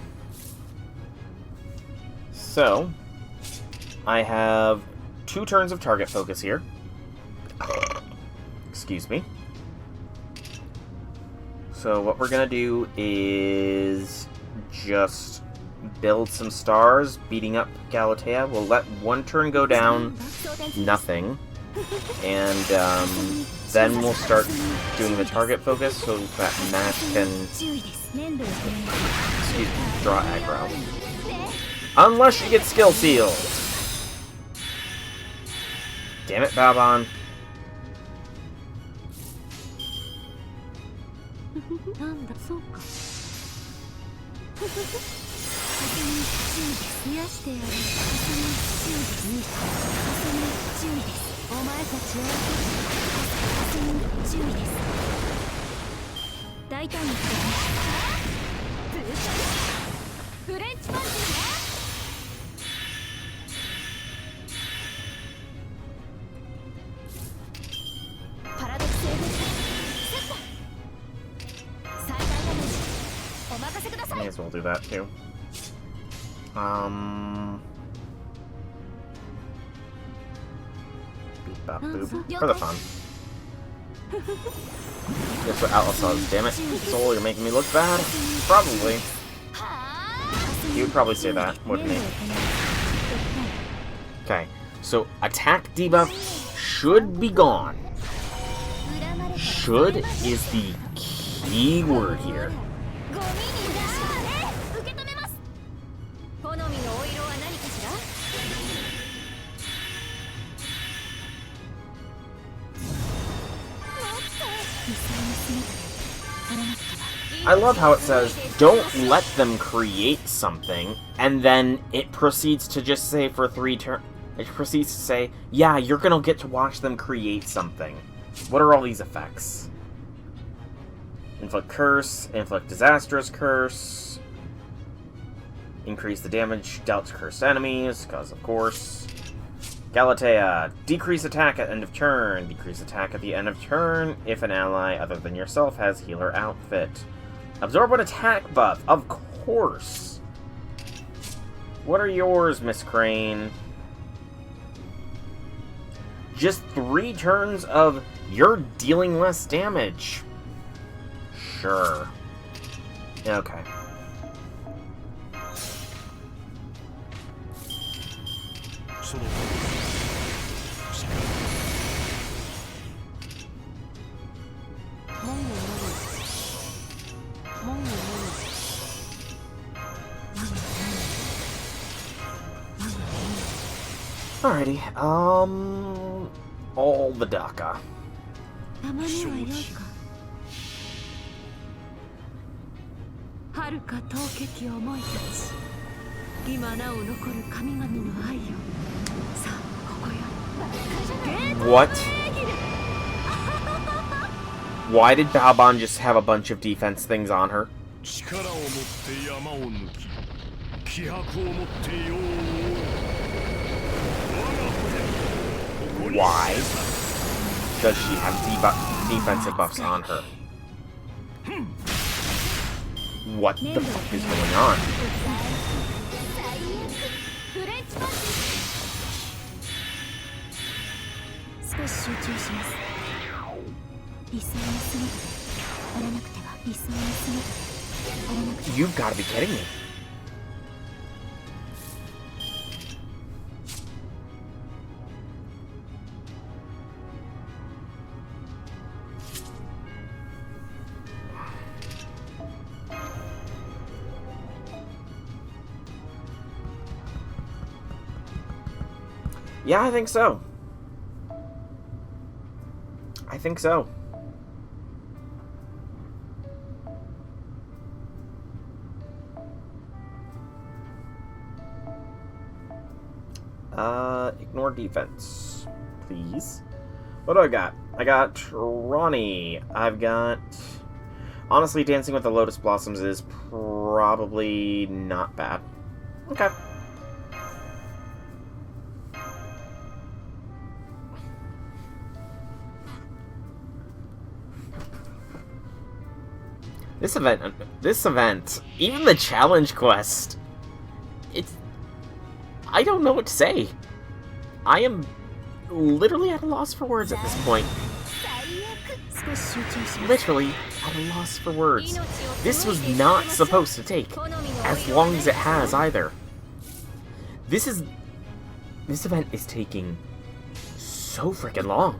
So, I have 2 turns of target focus here. Excuse me. So, what we're going to do is just build some stars, beating up Galatea. We'll let 1 turn go down, nothing. And then we'll start doing the target focus so that Mash can, draw aggro. Unless she gets skill sealed. Damn it, Babon. May as well do that too. Beep bop boop. For the fun. That's what Atlas says, damn it. Soul, you're making me look bad. Probably. He would probably say that, wouldn't he? Okay, so attack debuff should be gone. Should is the key word here. I love how it says, don't let them create something, and then it proceeds to just say for 3 turns, it proceeds to say, yeah, you're gonna get to watch them create something. What are all these effects? Inflict curse, inflict disastrous curse, increase the damage dealt to cursed enemies, because of course. Galatea, decrease attack at end of turn, decrease attack at the end of turn if an ally other than yourself has healer outfit. Absorb an attack buff, of course. What are yours, Miss Crane? Just 3 turns of you're dealing less damage. Sure. Okay. Alrighty, all the DACA. What? Why did Baobon just have a bunch of defense things on her? Why does she have defensive buffs on her? What the fuck is going on? You've got to be kidding me. Yeah, I think so. I think so. Ignore defense, please. What do I got? I got Ronnie. I've got... Honestly, Dancing with the Lotus Blossoms is probably not bad. Okay. This event, even the challenge quest, I don't know what to say. I am literally at a loss for words at this point. Literally at a loss for words. This was not supposed to take as long as it has either. This event is taking so freaking long.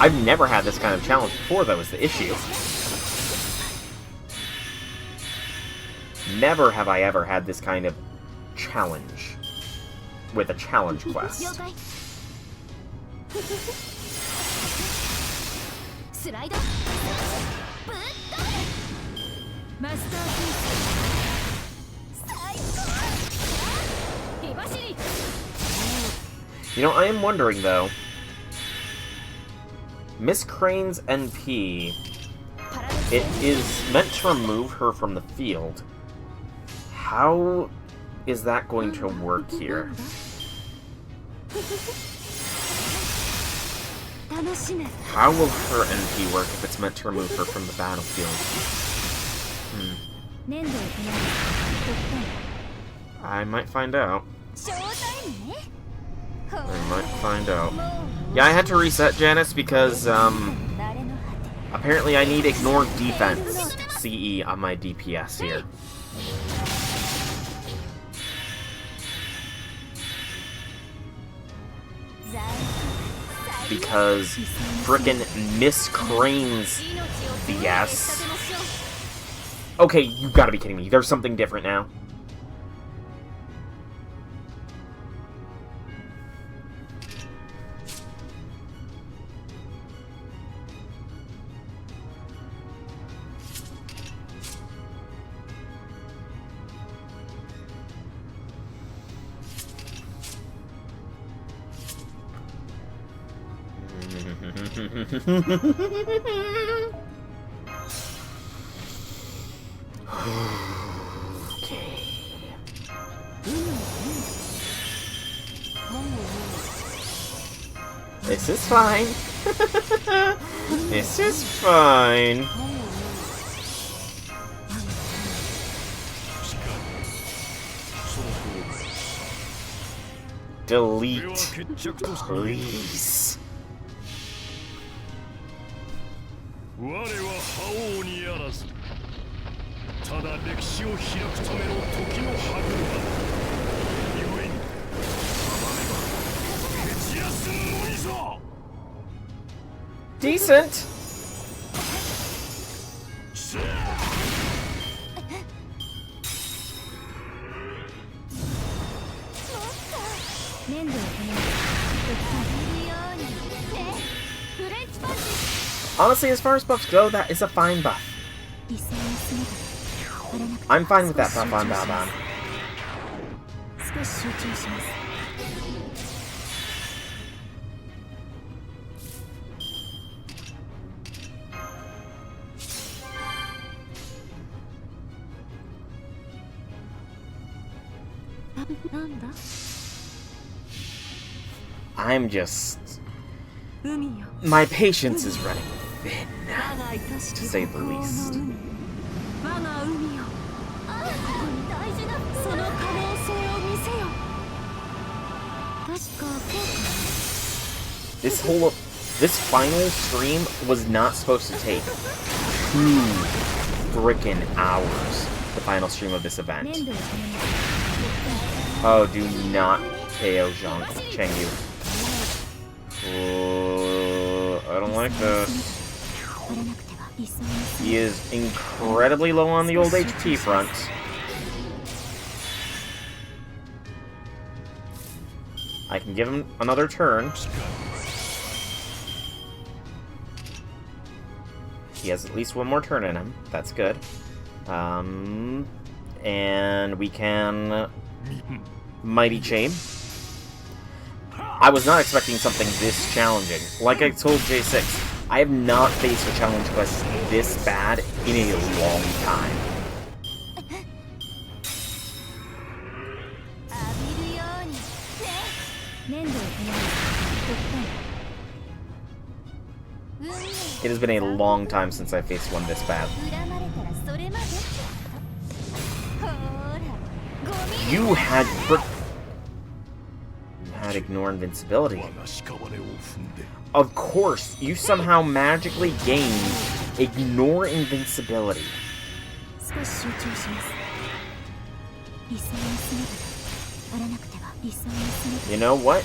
I've never had this kind of challenge before, though, is the issue. Never have I ever had this kind of challenge with a challenge quest. You know, I am wondering, though, Miss Crane's NP, it is meant to remove her from the field. How is that going to work here? How will her NP work if it's meant to remove her from the battlefield? I might find out. I might find out. Yeah, I had to reset Janice because, apparently I need ignore defense CE on my DPS here. Because frickin' Miss Crane's BS. Okay, you gotta be kidding me. There's something different now. This is fine. This is fine. Delete, please. Decent. Honestly, as far as buffs go, that is a fine buff. I'm fine with that buff on Balban. I'm just... my patience is running thin, to say the least. This final stream was not supposed to take 2 frickin' hours, the final stream of this event. Oh, do not KO Chengyu. I don't like this. He is incredibly low on the old HP front. I can give him another turn. He has at least one more turn in him. That's good. And we can... Mighty Chain. I was not expecting something this challenging. Like I told J6, I have not faced a challenge quest this bad in a long time. It has been a long time since I faced one this bad. You had ignore invincibility. Of course, you somehow magically gained ignore invincibility. You know what?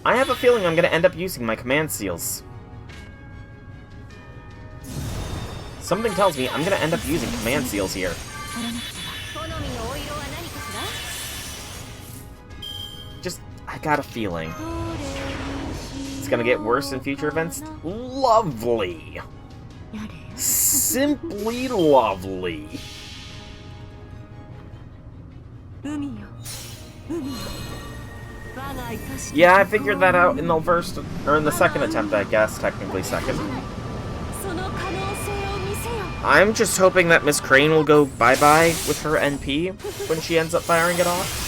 I have a feeling I'm going to end up using my command seals. Something tells me I'm going to end up using command seals here. I got a feeling. It's gonna get worse in future events? Lovely! Simply lovely! Yeah, I figured that out in the first, or in the second attempt, I guess, technically second. I'm just hoping that Miss Crane will go bye-bye with her NP when she ends up firing it off.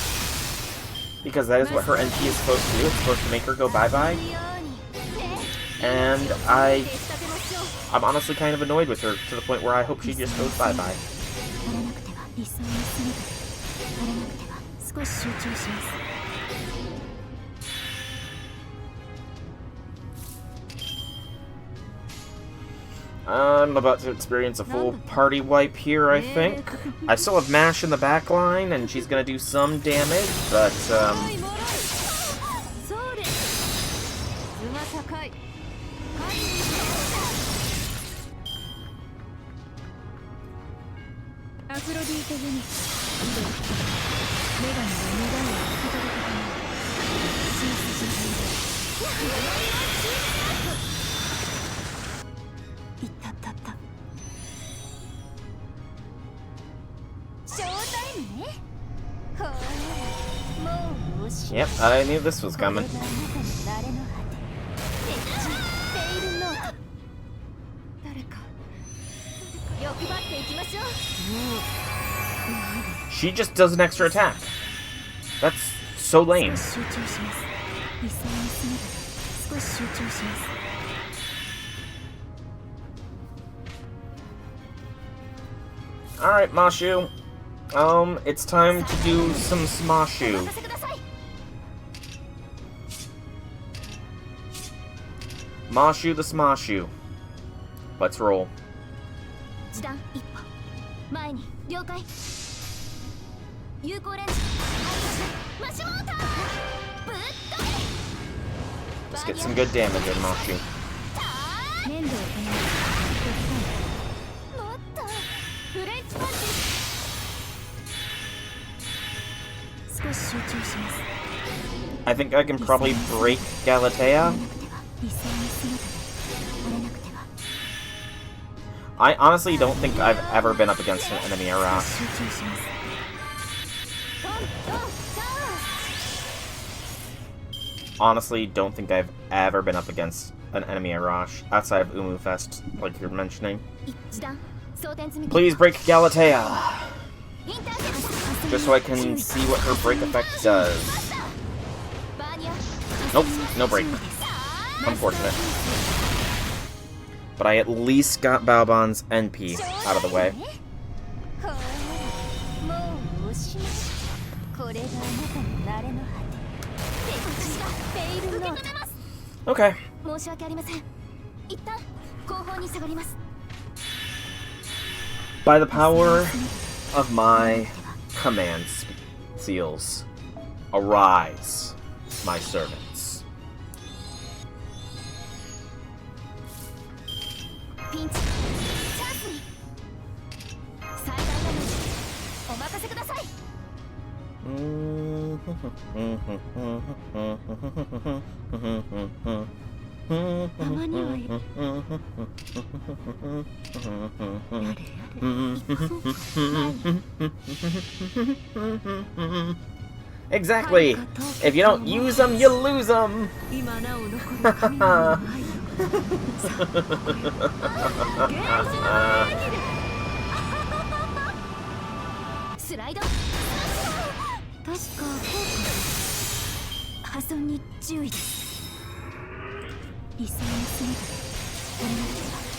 Because that is what her NP is supposed to do. It's supposed to make her go bye-bye. And I'm honestly kind of annoyed with her, to the point where I hope she just goes bye-bye. I'm about to experience a full party wipe here, I think. I still have Mash in the back line, and she's gonna do some damage, but, yep, I knew this was coming. She just does an extra attack. That's so lame. Alright, Mashu. It's time to do some Smashu. Mashu the Smashu. Let's roll. Let's get some good damage in Mashu. I think I can probably break Galatea. I honestly don't think I've ever been up against an enemy Arash. Honestly, don't think I've ever been up against an enemy Arash outside of Umu Fest, like you're mentioning. Please break Galatea! Just so I can see what her break effect does. Nope, no break. Unfortunate. But I at least got Balbon's NP out of the way. Okay. By the power of my command seals, arise, my servants. Exactly. If you don't use them, you lose them.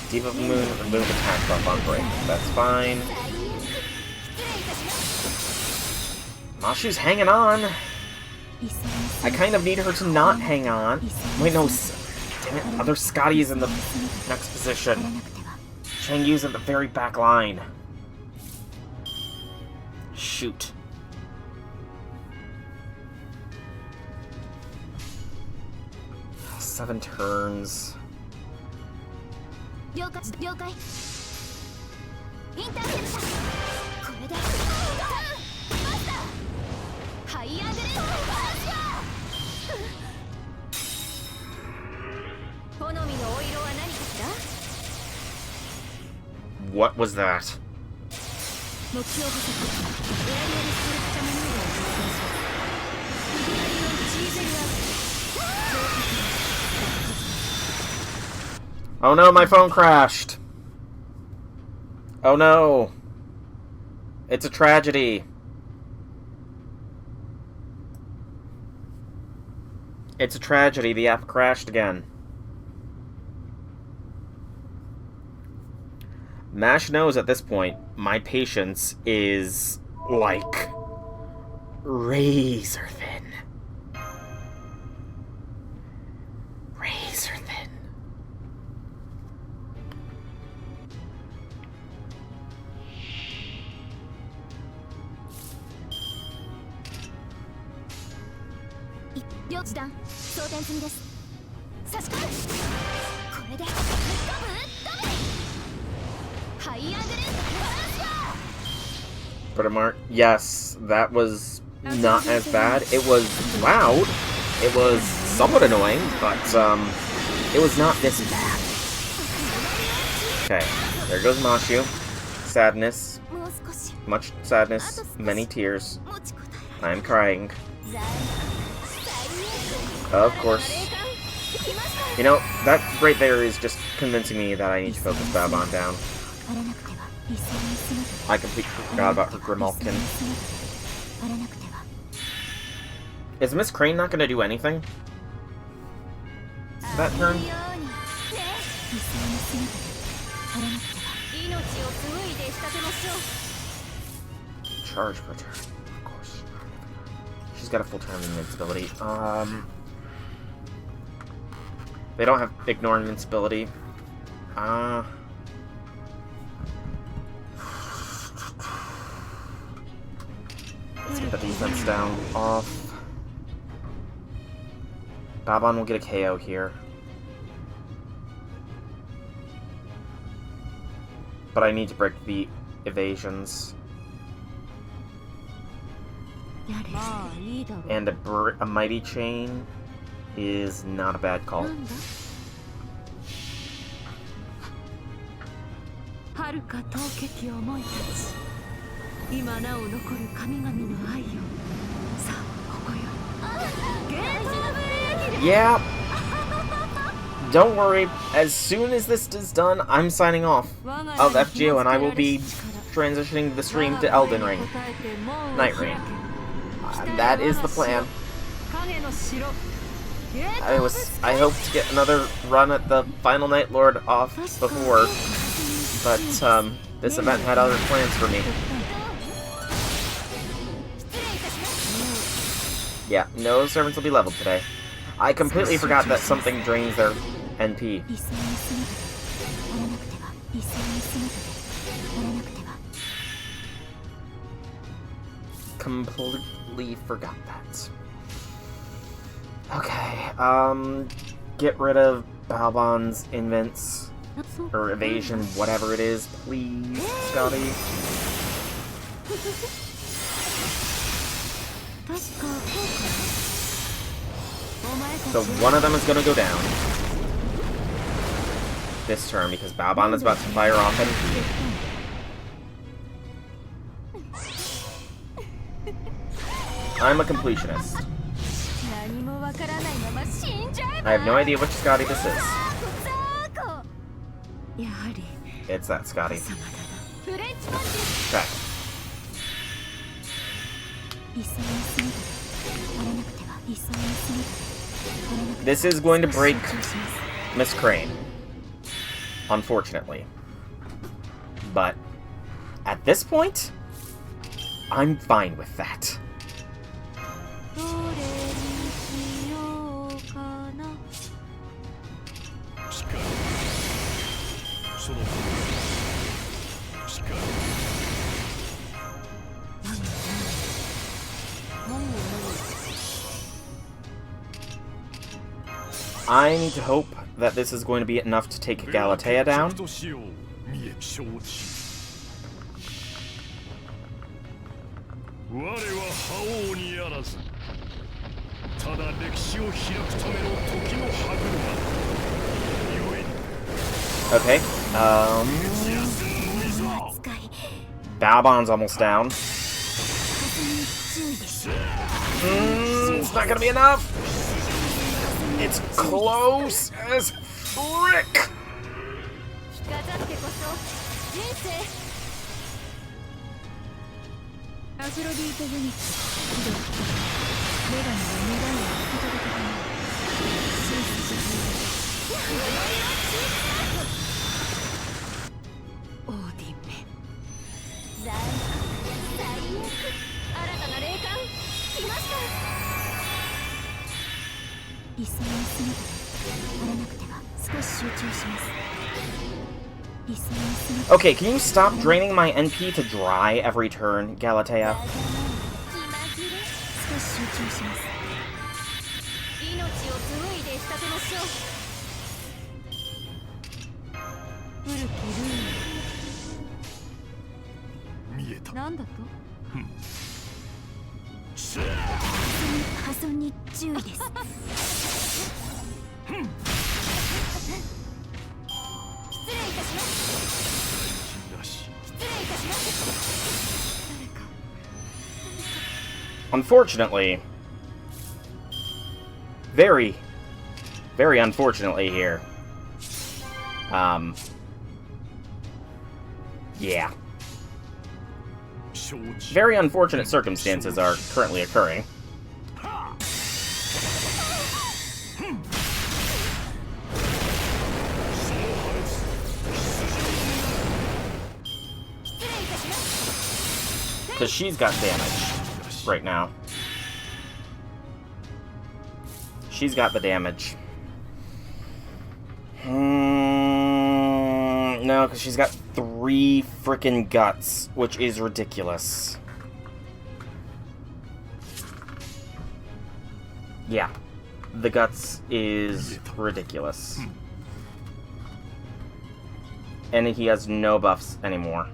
Deep of Moon, remove attack buff on break. That's fine. Mashu's hanging on. I kind of need her to not hang on. Wait, no. Damn it. Other Scotty is in the next position. Changyu's at the very back line. Shoot. Seven turns. What was that? Oh no, my phone crashed. Oh no. It's a tragedy. It's a tragedy. The app crashed again. Mash knows at this point my patience is like razor thin. Razor thin. Mark, yes, that was not as bad. It was loud. It was somewhat annoying, but it was not this bad. Okay, there goes Mashu. Sadness. Much sadness. Many tears. I am crying. Of course. You know, that right there is just convincing me that I need to focus Balbon down. I completely forgot about her Grimalkin. Is Miss Crane not going to do anything that turn? Charge per turn. Of course. She's got a full turn invincibility. They don't have ignore invincibility. Let's get the defense down. Off. Babon will get a KO here. But I need to break the evasions. And a Mighty Chain is not a bad call. Yeah. Don't worry. As soon as this is done, I'm signing off of FGO, and I will be transitioning the stream to Elden Ring. Night Ring. That is the plan. I hope to get another run at the Final Night Lord off before, but this event had other plans for me. Yeah, no servants will be leveled today. I completely forgot that something drains their NP. Completely forgot that. Okay, get rid of Balbon's invents, or evasion, whatever it is, please, Scotty. So one of them is going to go down this turn because Balbon is about to fire off NP. I'm a completionist. I have no idea which Scotty this is. It's that Scotty. Okay. This is going to break Miss Crane, unfortunately. But at this point, I'm fine with that. I need to hope that this is going to be enough to take Galatea down. Okay, Balbon's almost down. It's not gonna be enough! It's close as frick! Okay, can you stop draining my NP to dry every turn, Galatea? Unfortunately, very unfortunately here, Yeah. Very unfortunate circumstances are currently occurring. Because she's got damage right now. She's got the damage. No, because she's got 3 frickin' guts, which is ridiculous. Yeah. The guts is ridiculous. And he has no buffs anymore.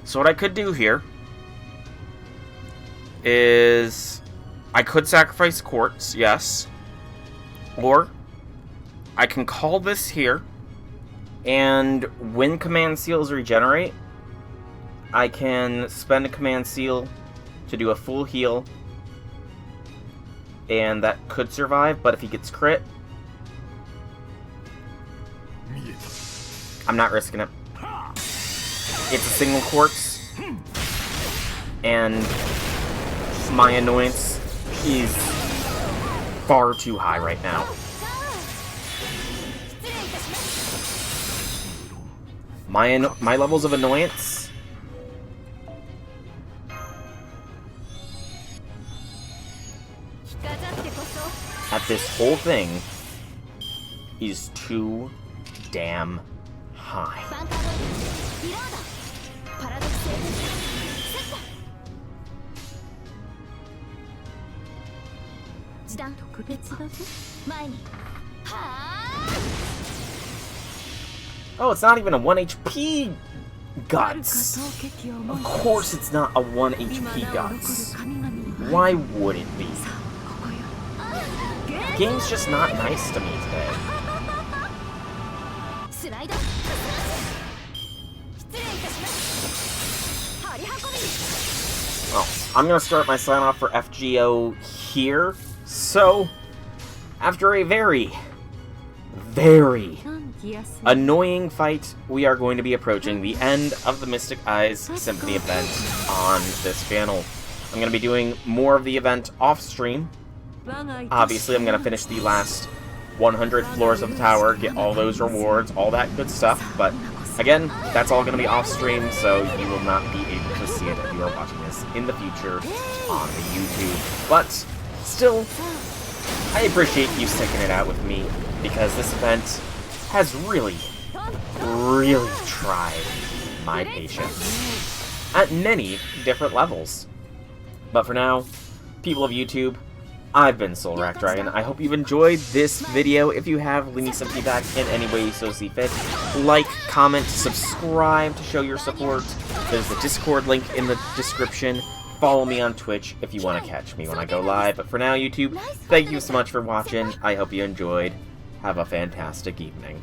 So what I could do here is I could sacrifice quartz, yes. Or I can call this here, and when command seals regenerate, I can spend a command seal to do a full heal, and that could survive, but if he gets crit, I'm not risking it. It's a single quartz, and my annoyance is far too high right now. My levels of annoyance at this whole thing is too damn high. Oh, it's not even a 1 HP guts. Of course it's not a 1 HP guts. Why would it be? The game's just not nice to me today. Oh, I'm gonna start my sign off for FGO here. So, after a very, very annoying fight, we are going to be approaching the end of the Mystic Eyes Symphony event on this channel. I'm going to be doing more of the event off-stream. Obviously, I'm going to finish the last 100 floors of the tower, get all those rewards, all that good stuff, but again, that's all going to be off-stream, so you will not be able to see it if you are watching this in the future on the YouTube. But still, I appreciate you sticking it out with me, because this event has really, really tried my patience at many different levels. But for now, people of YouTube, I've been Soulrack Dragon. I hope you've enjoyed this video. If you have, leave me some feedback in any way you so see fit. Like, comment, subscribe to show your support. There's the Discord link in the description. Follow me on Twitch if you want to catch me when I go live. But for now, YouTube, thank you so much for watching. I hope you enjoyed. Have a fantastic evening.